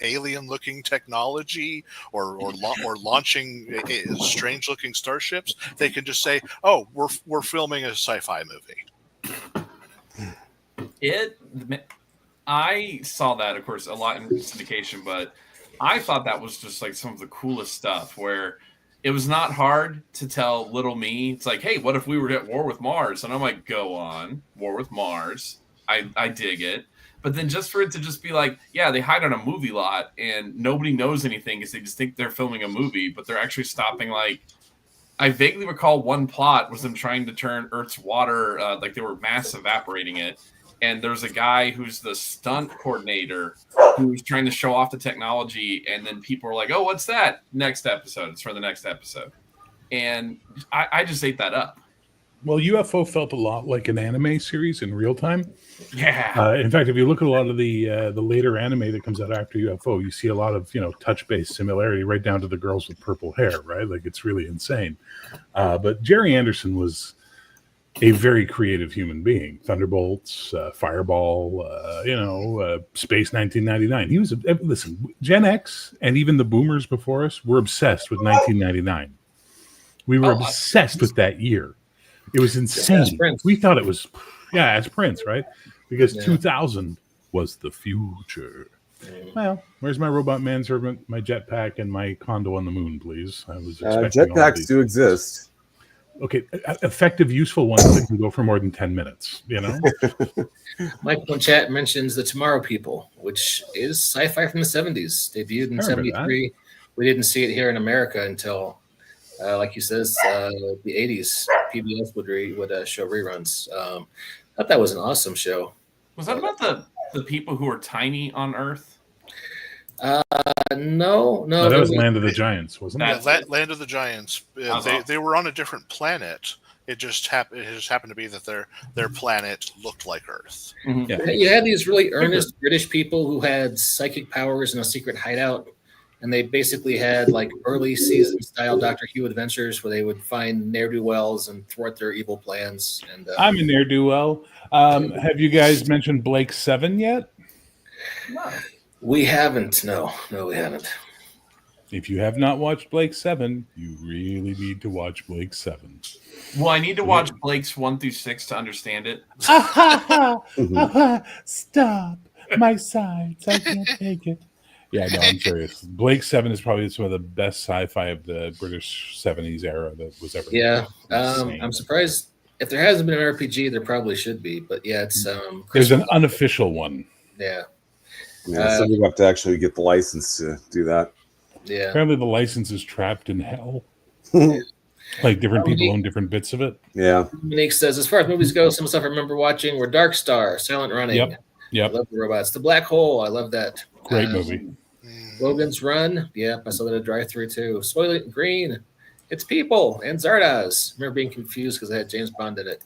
alien-looking technology or launching strange-looking starships, they can just say, "Oh, we're filming a sci-fi movie." I saw that, of course, a lot in syndication, but I thought that was just like some of the coolest stuff where it was not hard to tell little me. It's like, hey, what if we were at war with Mars? And I'm like, go on, war with Mars. I dig it. But then just for it to just be like, yeah, they hide on a movie lot and nobody knows anything because they just think they're filming a movie, but they're actually stopping. Like, I vaguely recall one plot was them trying to turn Earth's water, like they were mass evaporating it. And there's a guy who's the stunt coordinator who's trying to show off the technology. And then people are like, oh, what's that? Next episode. It's for the next episode. And I just ate that up. Well, UFO felt a lot like an anime series in real time. Yeah. In fact, if you look at a lot of the later anime that comes out after UFO, you see a lot of touch-based similarity, right down to the girls with purple hair, right? Like, it's really insane. But Jerry Anderson was a very creative human being. Thunderbolts, Fireball, Space 1999. He was listen. Gen X and even the Boomers before us were obsessed with 1999. We were obsessed with that year. It was insane. We thought it was, as Prince, right? Because 2000 was the future. Well, where's my robot manservant, my jetpack, and my condo on the moon, please? I was expecting jetpacks do exist. Okay, effective, useful ones that can go for more than 10 minutes, Michael in chat mentions The Tomorrow People, which is sci-fi from the 70s. Debuted in 73. We didn't see it here in America until, like he says, the 80s. PBS would show reruns. I thought that was an awesome show. Was that about the people who are tiny on Earth? No. That was Land of the Giants, wasn't it? Yeah, Land of the Giants. They were on a different planet. It just happened to be that their planet looked like Earth. Mm-hmm. Yeah. You had these really earnest British people who had psychic powers in a secret hideout, and they basically had like early season style Doctor Who adventures where they would find ne'er-do-wells and thwart their evil plans. And I'm a ne'er-do-well. Have you guys mentioned Blake 7 yet? No. We haven't. No, we haven't. If you have not watched Blake 7, you really need to watch Blake 7. Well, I need to watch Blake's 1 through 6 to understand it. Stop my sides. I can't take it. Yeah, no, I'm serious. Blake 7 is probably some of the best sci-fi of the British 70s era that was ever. Yeah, I'm surprised. If there hasn't been an RPG, there probably should be. But yeah, it's there's an unofficial one. Yeah. Yeah, so you have to actually get the license to do that. Yeah. Apparently the license is trapped in hell. Like different people own different bits of it. Yeah. Monique says, as far as movies go, some stuff I remember watching were Dark Star, Silent Running. Yep. I love the robots. The Black Hole, I love that. Great movie. Logan's Run. Yep, I saw that at drive-through too. Soylent Green. It's People and Zardoz. I remember being confused because I had James Bond in it.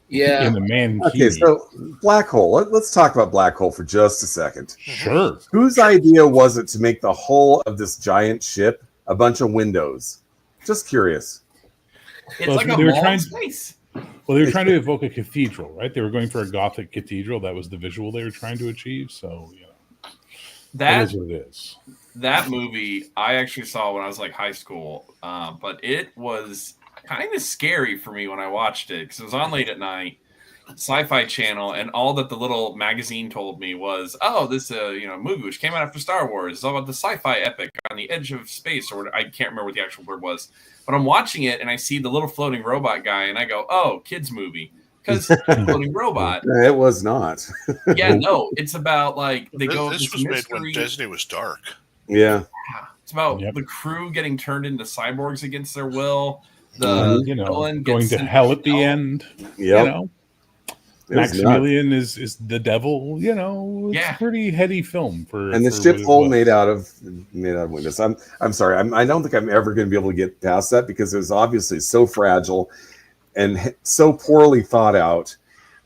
Yeah. In the man. Okay, so Black Hole. Let's talk about Black Hole for just a second. Sure. Whose idea was it to make the hull of this giant ship a bunch of windows? Just curious. It's like a mall space. Well, they were trying to evoke a cathedral, right? They were going for a Gothic cathedral. That was the visual they were trying to achieve. So, that is what it is. That movie I actually saw when I was like high school, but it was kind of scary for me when I watched it because it was on late at night, Sci-Fi Channel, and all that the little magazine told me was, "Oh, this movie which came out after Star Wars. It's all about the sci-fi epic on the edge of space," or I can't remember what the actual word was. But I'm watching it and I see the little floating robot guy, and I go, "Oh, kids movie." Because floating robot. It was not. Yeah, no, it's about like they go. This was made when Disney was dark. Yeah. It's about Yep. the crew getting turned into cyborgs against their will. The You know, villain going gets to sent hell at the end. Yep. You know, It was nuts. Maximilian is the devil. You know, it's Yeah. a pretty heady film for And the for ship what it hull was. made out of windows. I'm sorry. I don't think I'm ever going to be able to get past that because it was obviously so fragile and so poorly thought out.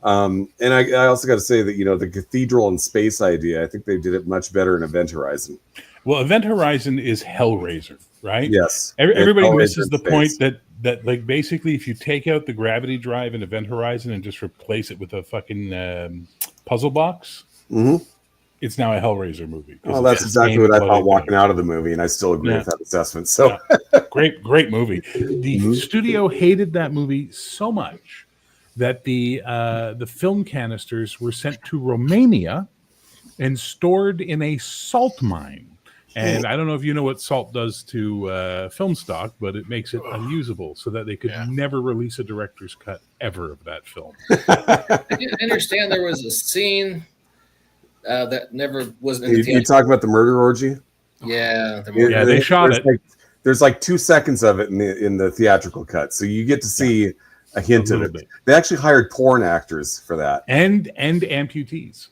And I also got to say that, you know, the cathedral and space idea, I think they did it much better in Event Horizon. Well, Event Horizon is Hellraiser, right? Yes. Everybody Hellraiser misses in the space. point that like basically if you take out the gravity drive in Event Horizon and just replace it with a fucking puzzle box, Mhm. it's now a Hellraiser movie. 'Cause Well, that's it's exactly the what same I thought bloody walking thing. out of the movie, and I still agree Yeah. with that assessment. So, Great movie. The Mhm. studio hated that movie so much that the film canisters were sent to Romania and stored in a salt mine. And I don't know if you know what salt does to film stock, but it makes it unusable so that they could never release a director's cut ever of that film. I understand there was a scene that never wasn't in the you theater. talk about the murder orgy? Yeah, Yeah, they shot it. There's like 2 seconds of it in the theatrical cut, so you get to see a hint of little it. bit. They actually hired porn actors for that. And amputees.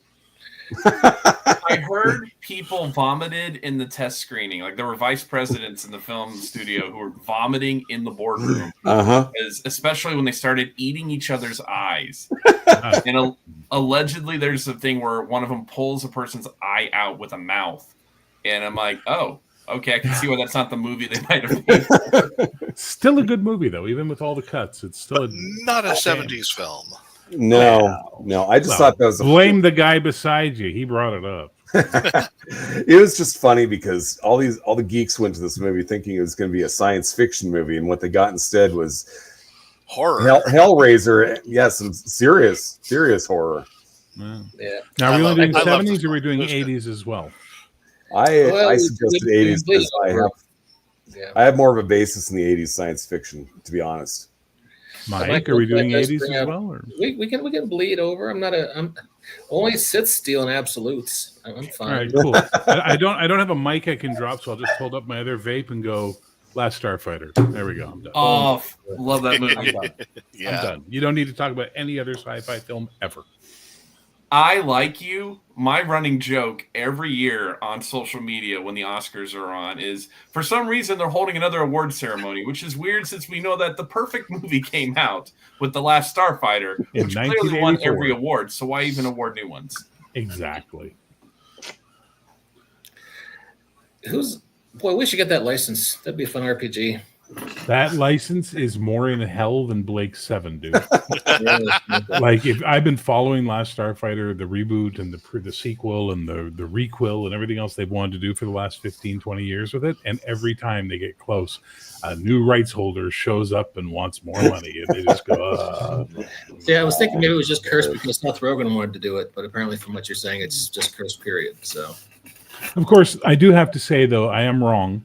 I heard people vomited in the test screening. Like there were vice presidents in the film studio who were vomiting in the boardroom, especially when they started eating each other's eyes. And allegedly, there's a thing where one of them pulls a person's eye out with a mouth, and I'm like, oh, okay, I can see why that's not the movie they might have made. Still a good movie though, even with all the cuts. It's still Not a 70s film. No. I just thought that was blame the guy beside you. He brought it up. It was just funny because all the geeks went to this movie thinking it was going to be a science fiction movie, and what they got instead was Horror. Hellraiser. Yeah, some serious horror. Yeah. Yeah. Now, are we only doing I love 70s the or are we doing film. It was 80s as well? I suggested we 80s because Yeah. I have more of a basis in the 80s science fiction, to be honest. Mike, are we doing 80s as well? Or? We can bleed over. I'm only sit stealing absolutes. I'm fine. All right, cool. I don't have a mic I can drop, so I'll just hold up my other vape and go Last Starfighter. There we go. I'm done. Oh, love that movie. I'm done. Yeah. I'm done. You don't need to talk about any other sci-fi film ever. I like you. My running joke every year on social media when the Oscars are on is for some reason they're holding another award ceremony, which is weird since we know that the perfect movie came out with The Last Starfighter, In which clearly won 1984. every award. So why even award new ones? Exactly. Boy, we should get that license. That'd be a fun RPG. That license is more in hell than Blake 7, dude. Yeah. Like, if I've been following Last Starfighter, the reboot and the sequel and the requel and everything else they've wanted to do for the last 15, 20 years with it, and every time they get close, a new rights holder shows up and wants more money, and they just go, Yeah, I was thinking maybe it was just cursed because Seth Rogen wanted to do it, but apparently from what you're saying, it's just cursed, period. So, Of course, I do have to say, though, I am wrong.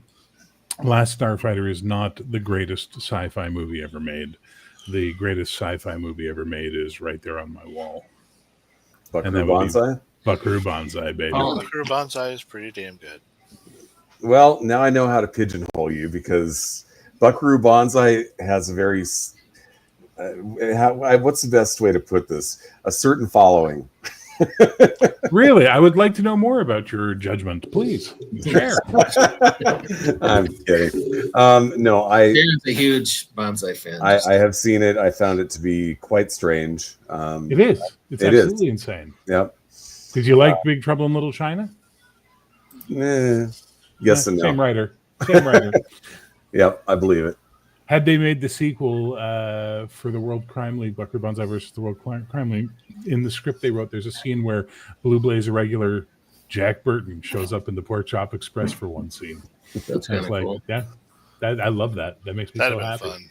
Last Starfighter is not the greatest sci-fi movie ever made. The greatest sci-fi movie ever made is right there on my wall. Buckaroo Banzai? Buckaroo Banzai, baby. Oh, Buckaroo Banzai is pretty damn good. Well, now I know how to pigeonhole you because Buckaroo Banzai has a very what's the best way to put this? A certain following. Really? I would like to know more about your judgment, please. Share. I'm kidding. No, Darren's a huge bonsai fan. I have seen it. I found it to be quite strange. It is. It's It is. absolutely insane. Yep. Did you like Big Trouble in Little China? Yes and no. Same writer. Same writer. Yep, I believe it. Had they made the sequel for the World Crime League, Buckaroo Banzai versus the World Crime League, in the script they wrote, there's a scene where Blue Blaze irregular Jack Burton shows up in the Pork Chop Express for one scene. That's And kind it's of like, cool. yeah, I love that. That makes me That'd so have been happy. fun.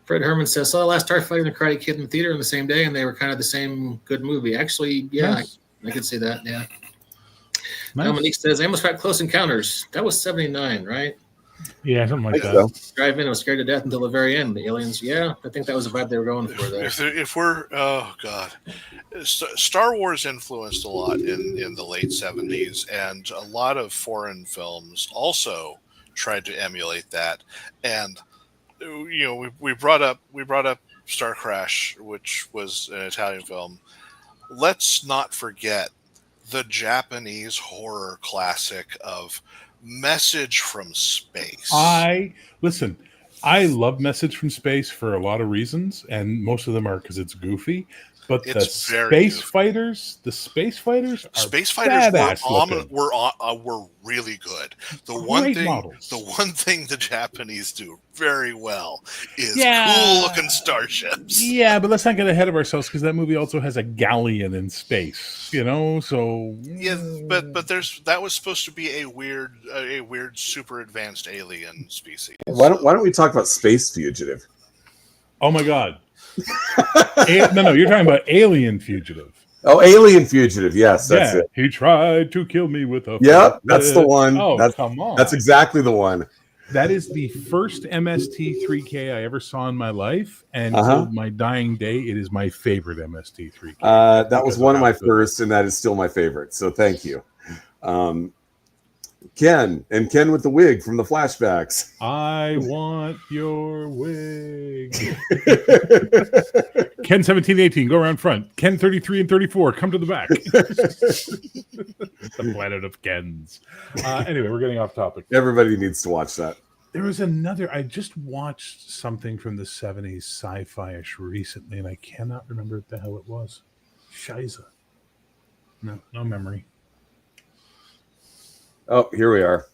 Fred Herman says, saw Last Starfighter and the Karate Kid in the theater on the same day, and they were kind of the same good movie. Actually, yeah, Nice. I could see that, yeah. Nice. Dominique says, I almost got Close Encounters. That was 79, right? Yeah, something like I that. think so. Drive in, I was scared to death until the very end. The aliens, yeah, I think that was the vibe they were going for there. If we're oh god, Star Wars influenced a lot in the late 70s, and a lot of foreign films also tried to emulate that. And we brought up Star Crash, which was an Italian film. Let's not forget the Japanese horror classic of Message from Space. Listen, I love Message from Space for a lot of reasons, and most of them are because it's goofy. But the space fighters are were really good. The one thing the Japanese do very well is cool looking starships. Yeah, but let's not get ahead of ourselves because that movie also has a galleon in space. So but that was supposed to be a weird super advanced alien species. Why don't we talk about Space Fugitive? Oh my God. No, you're talking about Alien Fugitive. Oh, Alien Fugitive. Yes, that's it. He tried to kill me with a. Yep, that's the one. Oh, come on. That's exactly the one. That is the first MST3K I ever saw in my life, and till my dying day, it is my favorite MST3K. That was one of my first, and that is still my favorite. So thank you. Ken with the wig from the flashbacks. I want your wig. Ken 17, 18, go around front. Ken 33 and 34, come to the back. The planet of Kens. Anyway, we're getting off topic. Everybody needs to watch that. There was another. I just watched something from the 70s sci-fi-ish recently, and I cannot remember what the hell it was. Shiza. No memory. Oh, here we are.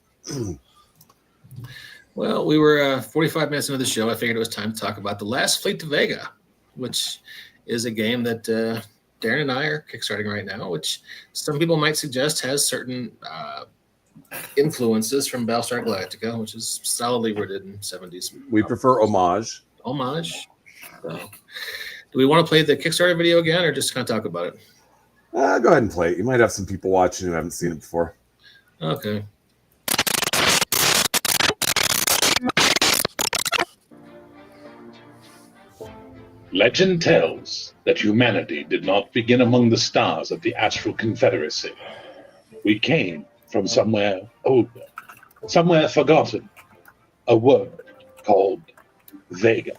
Well, we were 45 minutes into the show. I figured it was time to talk about The Last Fleet to Vega, which is a game that Darren and I are kickstarting right now, which some people might suggest has certain influences from Battlestar Galactica, which is solidly rooted in 70s. We prefer homage. Homage. So, do we want to play the Kickstarter video again or just kind of talk about it? Go ahead and play it. You might have some people watching who haven't seen it before. Okay. Legend tells that humanity did not begin among the stars of the Astral Confederacy. We came from somewhere older, somewhere forgotten, a world called Vega.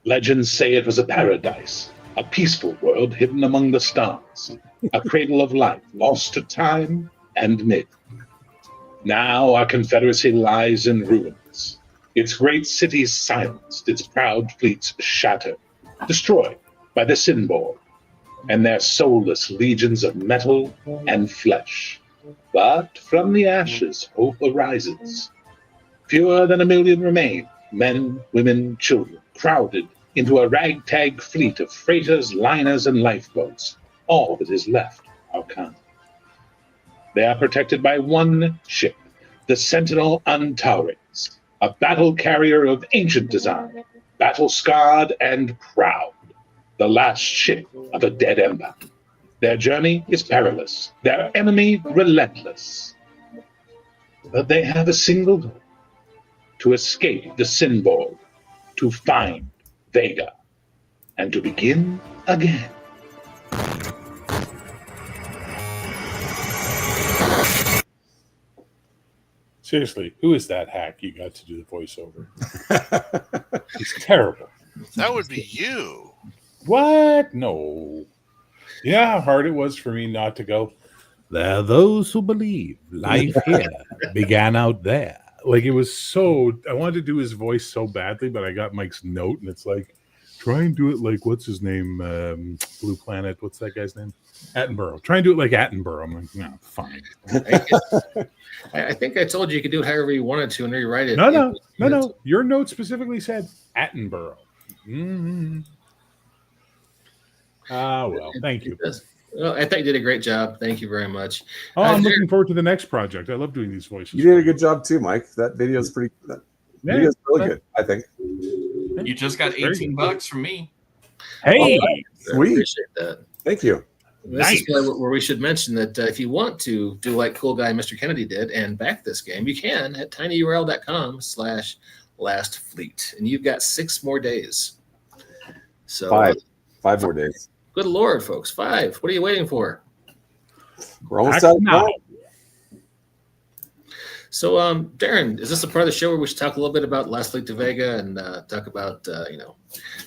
Legends say it was a paradise, a peaceful world hidden among the stars, a cradle of life lost to time and myth. Now our confederacy lies in ruins. Its great cities silenced, its proud fleets shattered, destroyed by the Sinborg and their soulless legions of metal and flesh. But from the ashes, hope arises. Fewer than 1 million remain, men, women, children, crowded into a ragtag fleet of freighters, liners, and lifeboats, all that is left of our kind. They are protected by one ship, the Sentinel Antares, a battle carrier of ancient design, battle-scarred and proud, the last ship of a dead empire. Their journey is perilous, their enemy relentless. But they have a single goal: to escape the Sinborg, to find Vega, and to begin again. Seriously, who is that hack you got to do the voiceover? He's terrible. That would be you. What? No. You know how hard it was for me not to go, there are those who believe life here began out there. Like, it was so, I wanted to do his voice so badly, but I got Mike's note, and it's like, try and do it like, what's his name? Blue Planet. What's that guy's name? Attenborough. Try and do it like Attenborough. I'm like, no, fine. I think I told you could do it however you wanted to and rewrite it. No. Your note specifically said Attenborough. Mm-hmm. Well, thank you. Well, I think you did a great job. Thank you very much. Oh, I'm looking forward to the next project. I love doing these voices. You did a good job too, Mike. That video's pretty. That video's really good, I think. You just got $18 from me. Hey, sweet. I appreciate that. Thank you. This is where we should mention that if you want to do like cool guy Mr. Kennedy did and back this game, you can at tinyurl.com/lastfleet. And you've got 6 more days. So 5 more days. Good Lord, folks. 5. What are you waiting for? We're almost out now. So, Darren, is this a part of the show where we should talk a little bit about Last Fleet to Vega and talk about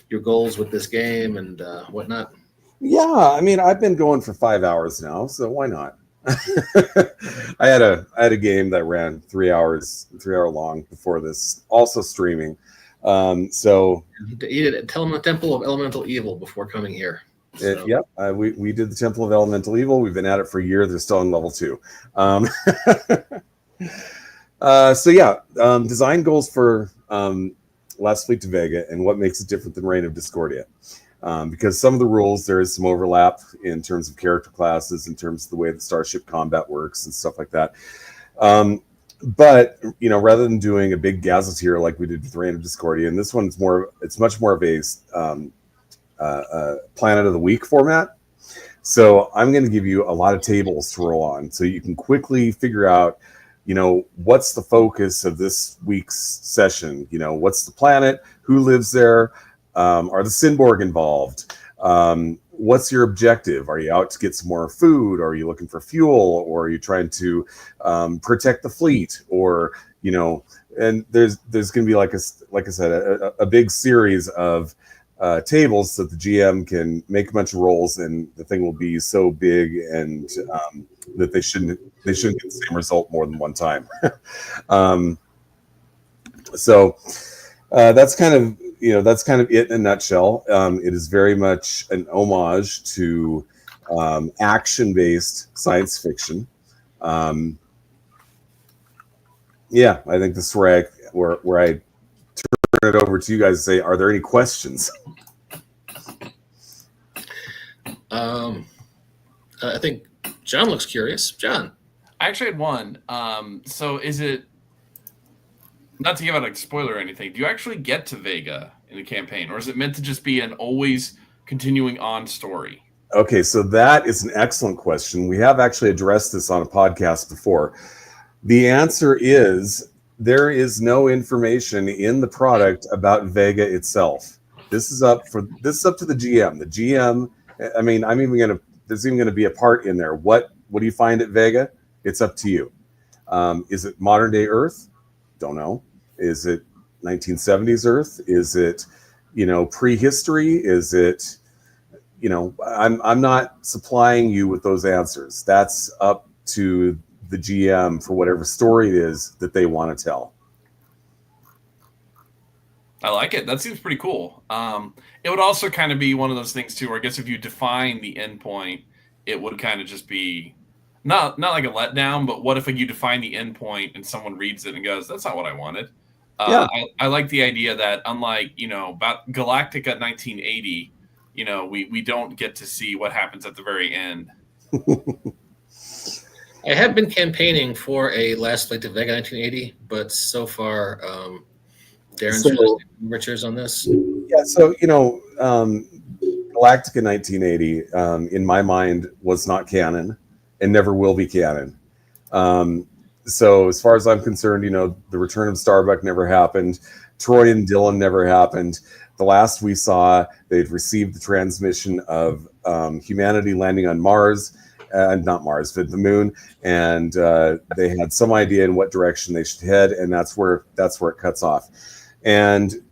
your goals with this game and whatnot? Yeah, I mean, I've been going for 5 hours now, so why not? I had a game that ran 3 hours, 3 hour long before this, also streaming. So You did Temple of Elemental Evil before coming here. So. Yep, we did the Temple of Elemental Evil. We've been at it for a year. They're still on level 2. So yeah, design goals for Last Fleet to Vega and what makes it different than Reign of Discordia. Because some of the rules, there is some overlap in terms of character classes, in terms of the way the Starship combat works and stuff like that. But rather than doing a big gazetteer like we did with Reign of Discordia, and this one's much more of a Planet of the Week format. So I'm going to give you a lot of tables to roll on, so you can quickly figure out, what's the focus of this week's session. What's the planet? Who lives there? Are the Sinborg involved? What's your objective? Are you out to get some more food? Are you looking for fuel? Or are you trying to protect the fleet? Or, and there's going to be, like I said, a big series of tables so that the GM can make a bunch of rolls, and the thing will be so big and that they shouldn't get the same result more than one time. So that's kind of it in a nutshell. It is very much an homage to action-based science fiction. Yeah, I think this is where I turn it over to you guys and say, are there any questions? I think John looks curious. John. I actually had one. So is it, not to give out a spoiler or anything, do you actually get to Vega in the campaign, or is it meant to just be an always continuing on story? Okay, so that is an excellent question. We have actually addressed this on a podcast before. The answer is there is no information in the product about Vega itself. This is up to the GM. The GM, I mean, there's even gonna be a part in there. What do you find at Vega? It's up to you. Is it modern day Earth? Don't know. Is it 1970s Earth? Is it, prehistory? Is it, I'm not supplying you with those answers. That's up to the GM for whatever story it is that they want to tell. I like it. That seems pretty cool. It would also kind of be one of those things too, where I guess if you define the endpoint, it would kind of just be not like a letdown, but what if you define the endpoint and someone reads it and goes, that's not what I wanted. Yeah. I like the idea that unlike, about Galactica 1980, we don't get to see what happens at the very end. I have been campaigning for a Last Flight to Vega 1980, but so far, Darren's really Richards on this. Yeah, so Galactica 1980, in my mind, was not canon and never will be canon. So as far as I'm concerned, the return of Starbuck never happened. Troy and Dylan never happened. The last we saw, they'd received the transmission of humanity landing on Mars, not Mars, but the moon, and they had some idea in what direction they should head, and that's where it cuts off. And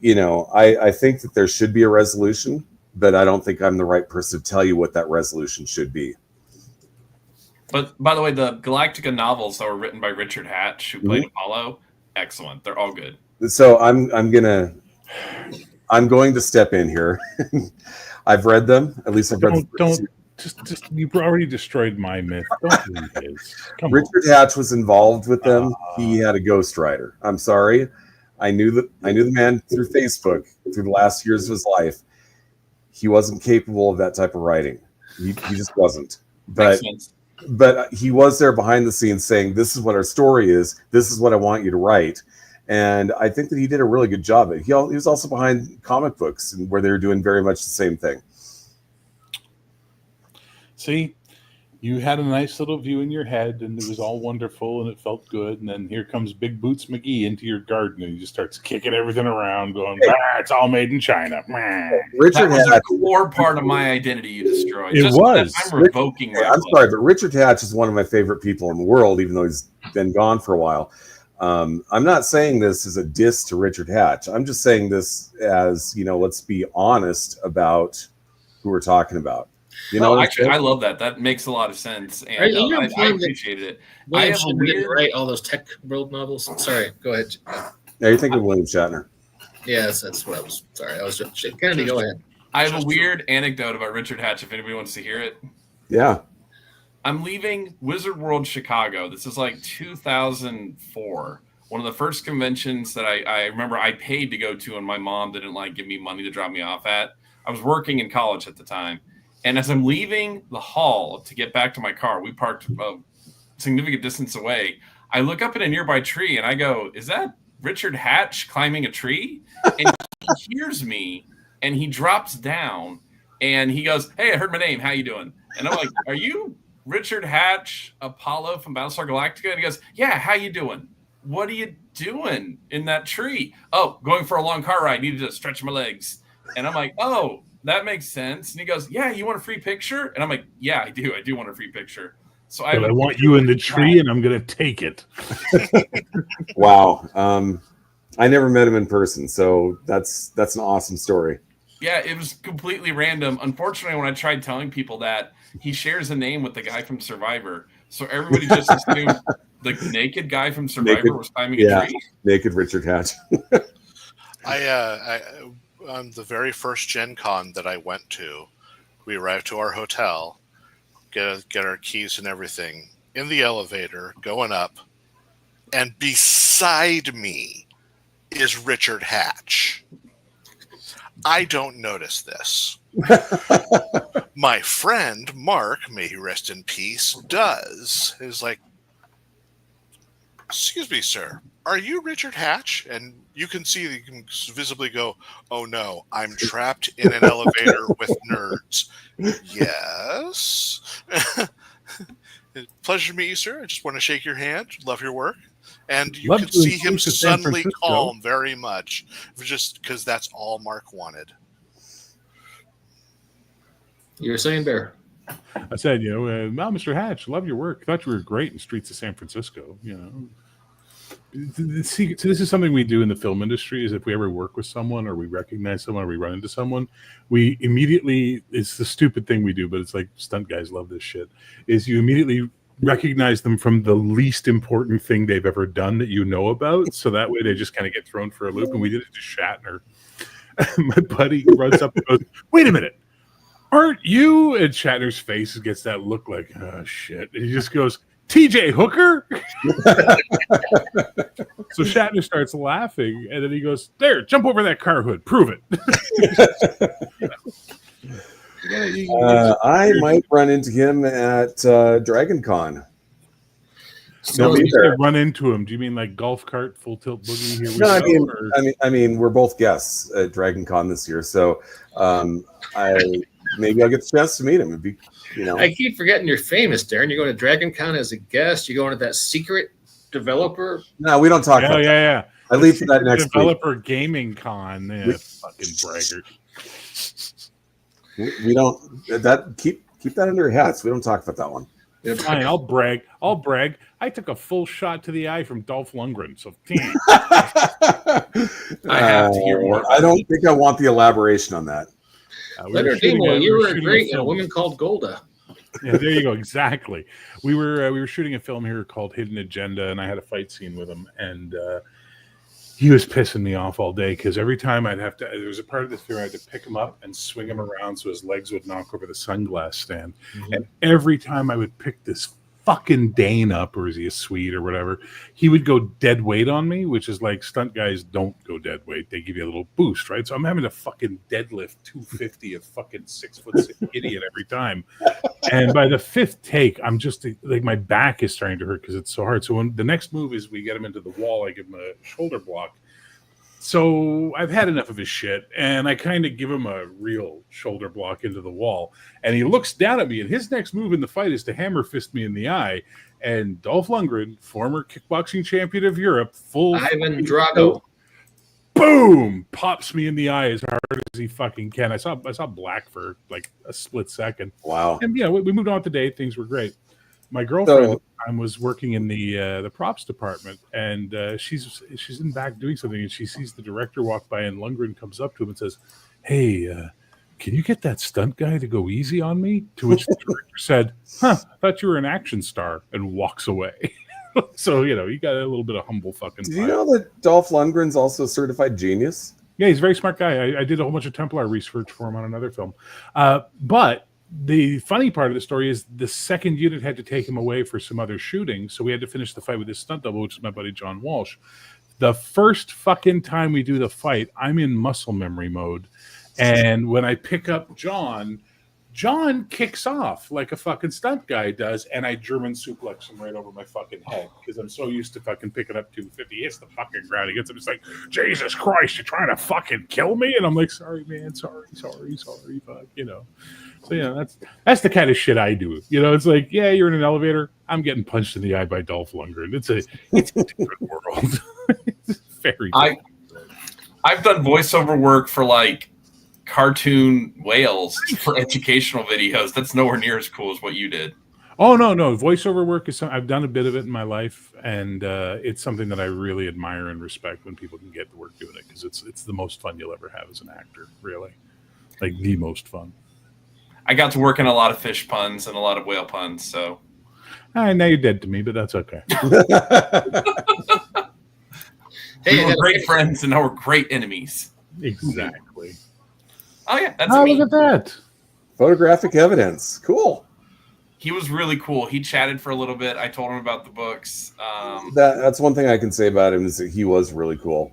I think that there should be a resolution, but I don't think I'm the right person to tell you what that resolution should be. But by the way, the Galactica novels that were written by Richard Hatch, who played Apollo, excellent. They're all good. So I'm going to step in here. I've read them. At least I've read them. Just you've already destroyed my myth. Don't do this. Richard Hatch was involved with them. He had a ghostwriter. I'm sorry. I knew the man through Facebook through the last years of his life. He wasn't capable of that type of writing. He just wasn't. But he was there behind the scenes saying, this is what our story is. This is what I want you to write. And I think that he did a really good job. He was also behind comic books, where they were doing very much the same thing. See, You had a nice little view in your head, and it was all wonderful, and it felt good. And then here comes Big Boots McGee into your garden, and he just starts kicking everything around, going, it's all made in China. Richard That was Hatch. a core part of my identity you destroyed. It Just was. that I'm revoking my I'm blood. sorry, but Richard Hatch is one of my favorite people in the world, even though he's been gone for a while. I'm not saying this as a diss to Richard Hatch. I'm just saying this as, let's be honest about who we're talking about. Actually, I love that. That makes a lot of sense, and I appreciated it. William Shatner didn't write all those tech world novels. Sorry, go ahead. Yeah, you're thinking of William Shatner. Yes, that's what I was. Sorry, I was just Kennedy. Go ahead. I have a weird anecdote about Richard Hatch. If anybody wants to hear it, Yeah. I'm leaving Wizard World Chicago. This is like 2004. One of the first conventions that I remember I paid to go to, and my mom didn't give me money to drop me off at. I was working in college at the time. And as I'm leaving the hall to get back to my car, we parked a significant distance away. I look up at a nearby tree and I go, is that Richard Hatch climbing a tree? And he hears me and he drops down and he goes, hey, I heard my name. How you doing? And I'm like, are you Richard Hatch, Apollo from Battlestar Galactica? And he goes, yeah, how you doing? What are you doing in that tree? Oh, going for a long car ride. Needed to stretch my legs. And I'm like, oh, that makes sense. And he goes, yeah, you want a free picture? And I'm like, yeah, I do. I do want a free picture. So I want you in the tree and I'm going to take it. Wow. I never met him in person. So that's an awesome story. Yeah, it was completely random. Unfortunately, when I tried telling people that, he shares a name with the guy from Survivor. So everybody just assumed the naked guy from Survivor was climbing a tree. Naked Richard Hatch. On the very first Gen Con that I went to, we arrived to our hotel, get our keys and everything, in the elevator, going up, and beside me is Richard Hatch. I don't notice this. My friend, Mark, may he rest in peace, does. Is like, excuse me, sir, are you Richard Hatch? And you can see, you can visibly go, oh no, I'm trapped in an elevator with nerds. Yes. Pleasure to meet you, sir. I just want to shake your hand. Love your work. And you can see him suddenly calm very much, just because that's all Mark wanted. You were saying, Bear? I said, Mr. Hatch, love your work. Thought you were great in Streets of San Francisco. So this is something we do in the film industry, is if we ever work with someone or we recognize someone or we run into someone, we immediately, it's the stupid thing we do, but it's like stunt guys love this shit, is you immediately recognize them from the least important thing they've ever done that you know about. So that way they just kind of get thrown for a loop. And we did it to Shatner. My buddy runs up and goes, wait a minute, aren't you? And Shatner's face gets that look like, oh shit. And he just goes, TJ Hooker? So Shatner starts laughing, and then he goes, there, jump over that car hood, prove it. I might run into him at Dragon Con. No, you said run into him. Do you mean like golf cart, full tilt boogie? Here we go, I mean, we're both guests at Dragon Con this year, so maybe I'll get the chance to meet him. It'd be, I keep forgetting you're famous, Darren. You're going to Dragon Con as a guest. You're going to that secret developer. No, we don't talk about that. Yeah. I leave for that next week. Developer gaming con. Fucking braggart. We don't keep that under your hats. We don't talk about that one. Fine, I'll brag. I took a full shot to the eye from Dolph Lundgren. So I have to hear more. I don't think I want the elaboration on that. Leonard Nimoy, you were great in A Woman Called Golda. Yeah, there you go. Exactly. We were shooting a film here called Hidden Agenda, and I had a fight scene with him, and he was pissing me off all day because every time there was a part of the film I had to pick him up and swing him around so his legs would knock over the sunglass stand. Mm-hmm. And every time I would pick this fucking Dane up, or is he a Swede or whatever, he would go dead weight on me, which is like stunt guys don't go dead weight. They give you a little boost, right? So I'm having to fucking deadlift 250, a fucking 6'6" idiot every time. And by the fifth take, I'm just like, my back is starting to hurt because it's so hard. So when the next move is we get him into the wall, I give him a shoulder block. So I've had enough of his shit, and I kind of give him a real shoulder block into the wall. And he looks down at me, and his next move in the fight is to hammer fist me in the eye. And Dolph Lundgren, former kickboxing champion of Europe, full Ivan Drago, boom, pops me in the eye as hard as he fucking can. I saw black for like a split second. Wow. And we moved on to date. Things were great. My girlfriend at the time was working in the props department, and she's in back doing something, and she sees the director walk by, and Lundgren comes up to him and says, "Hey, can you get that stunt guy to go easy on me?" To which the director said, "Huh, I thought you were an action star," and walks away. So, you got a little bit of humble fucking Do you know that Dolph Lundgren's also a certified genius? Yeah, he's a very smart guy. I did a whole bunch of Templar research for him on another film. But the funny part of the story is the second unit had to take him away for some other shooting, so we had to finish the fight with his stunt double, which is my buddy John Walsh. The first fucking time we do the fight, I'm in muscle memory mode. And when I pick up John kicks off like a fucking stunt guy does, and I German suplex him right over my fucking head because I'm so used to fucking picking up 250. He hits the fucking ground. He gets him. It's like, Jesus Christ, you're trying to fucking kill me? And I'm like, sorry, man. Sorry. Fuck, So, that's the kind of shit I do. It's like, yeah, you're in an elevator. I'm getting punched in the eye by Dolph Lundgren. It's a different world. It's very different. I've done voiceover work for like cartoon whales for educational videos. That's nowhere near as cool as what you did. Oh, no. Voiceover work is something I've done a bit of it in my life, and it's something that I really admire and respect when people can get to work doing it, because it's the most fun you'll ever have as an actor, really. Like the most fun. I got to work in a lot of fish puns and a lot of whale puns, so. Now you're dead to me, but that's okay. We were great friends, and now we're great enemies. Exactly. Oh, yeah, that's me. Look at that. Photographic evidence. Cool. He was really cool. He chatted for a little bit. I told him about the books. That's one thing I can say about him, is that he was really cool.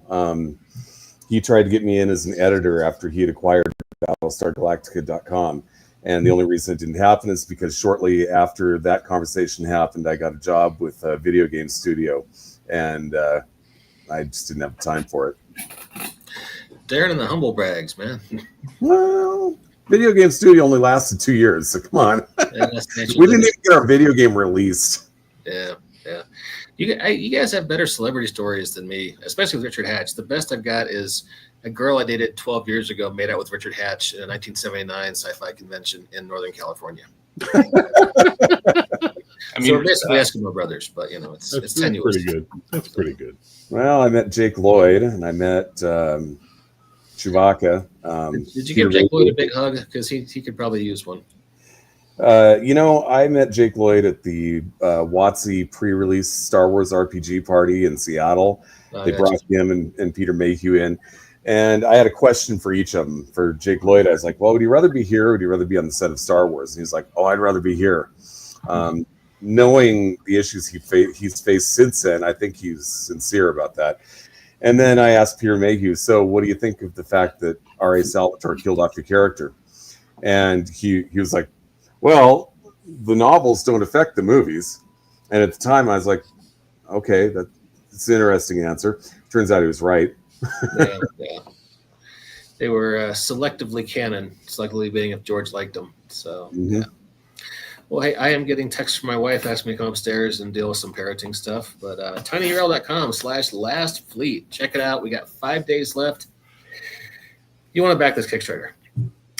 He tried to get me in as an editor after he had acquired BattlestarGalactica.com. And the only reason it didn't happen is because shortly after that conversation happened, I got a job with a video game studio, and I just didn't have time for it. Darren and the humble brags, man. Well, video game studio only lasted 2 years, so come on. Yeah, we didn't even get our video game released. Yeah. You guys have better celebrity stories than me, especially with Richard Hatch. The best I've got is a girl I dated 12 years ago made out with Richard Hatch at a 1979 sci-fi convention in Northern California. So we're basically Eskimo brothers, but it's tenuous. Pretty good. That's pretty good. Well, I met Jake Lloyd, and I met Chewbacca. Did you give Jake Lloyd a big hug? Because he could probably use one. I met Jake Lloyd at the WotC pre-release Star Wars RPG party in Seattle. They brought him and Peter Mayhew in. And I had a question for each of them. For Jake Lloyd, I was like, well, would you rather be here or would you rather be on the set of Star Wars? And he's like, oh, I'd rather be here. Knowing the issues he's faced since then, I think he's sincere about that. And then I asked Peter Mayhew, so what do you think of the fact that R.A. Salvatore killed off your character? And he was like, well, the novels don't affect the movies. And at the time, I was like, okay, that's an interesting answer. Turns out he was right. Yeah. They were selectively canon, selectively being if George liked them. So, yeah. Well, hey, I am getting texts from my wife asking me to come upstairs and deal with some parenting stuff. But tinyurl.com/lastfleet. Check it out. We got 5 days left. You want to back this Kickstarter.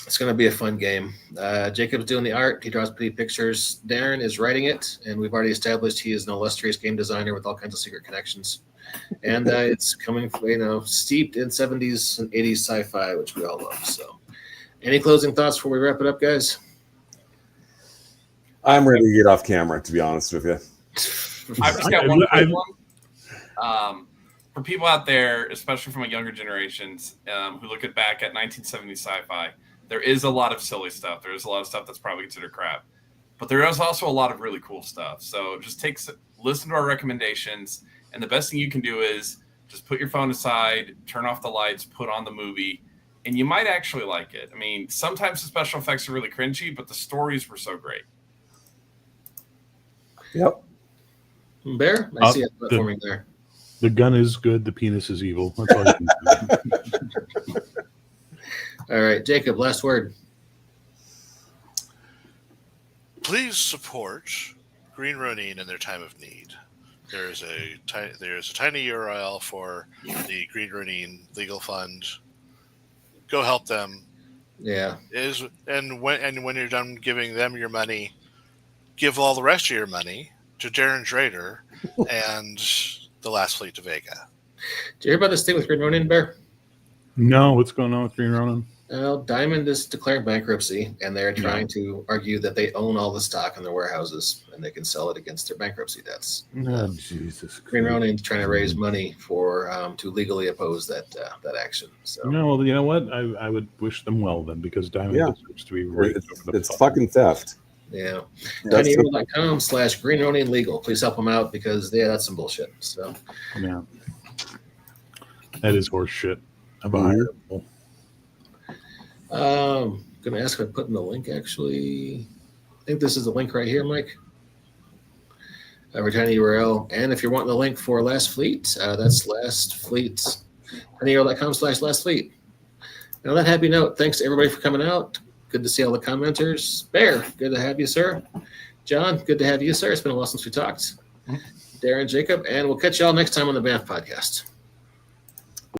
It's going to be a fun game. Jacob's doing the art. He draws pretty pictures. Darren is writing it. And we've already established he is an illustrious game designer with all kinds of secret connections. And it's coming, steeped in 70s and 80s sci-fi, which we all love. So, any closing thoughts before we wrap it up, guys? I'm ready to get off camera, to be honest with you. I've just got one quick one. For people out there, especially from a younger generations, who look back at 1970s sci-fi, there is a lot of silly stuff. There is a lot of stuff that's probably considered crap. But there is also a lot of really cool stuff. So just listen to our recommendations. And the best thing you can do is just put your phone aside, turn off the lights, put on the movie, and you might actually like it. I mean, sometimes the special effects are really cringy, but the stories were so great. Yep. Bear? I see it platforming there. The gun is good. The penis is evil. That's all you can say. All right, Jacob, last word. Please support Green Ronin in their time of need. There is a tiny URL for the Green Ronin Legal Fund. Go help them. Yeah. And when you're done giving them your money, give all the rest of your money to Darren Drader and the Last Fleet to Vega. Did you hear about this thing with Green Ronin, Bear? No, what's going on with Green Ronin? Well, Diamond is declaring bankruptcy, and they're trying to argue that they own all the stock in their warehouses, and they can sell it against their bankruptcy debts. Oh, Jesus Green Christ. Ronin's trying to raise money for to legally oppose that action. So No, well, you know what? I would wish them well then, because Diamond deserves to be right. It's fucking theft. yeah, That's the- tinyurl.com/Green Ronin legal. Please help them out because that's some bullshit. So Yeah, that is horse shit. Mhm. Gonna ask if I put in the link. Actually, I think this is the link right here, Mike. Tiny URL, and if you're wanting the link for Last Fleet, that's Last Fleet. tinyurl.com/Last Fleet. And on that happy note, thanks to everybody for coming out. Good to see all the commenters. Bear, good to have you, sir. John, good to have you, sir. It's been a while since we talked. Darren, Jacob, and we'll catch you all next time on the BAMF podcast.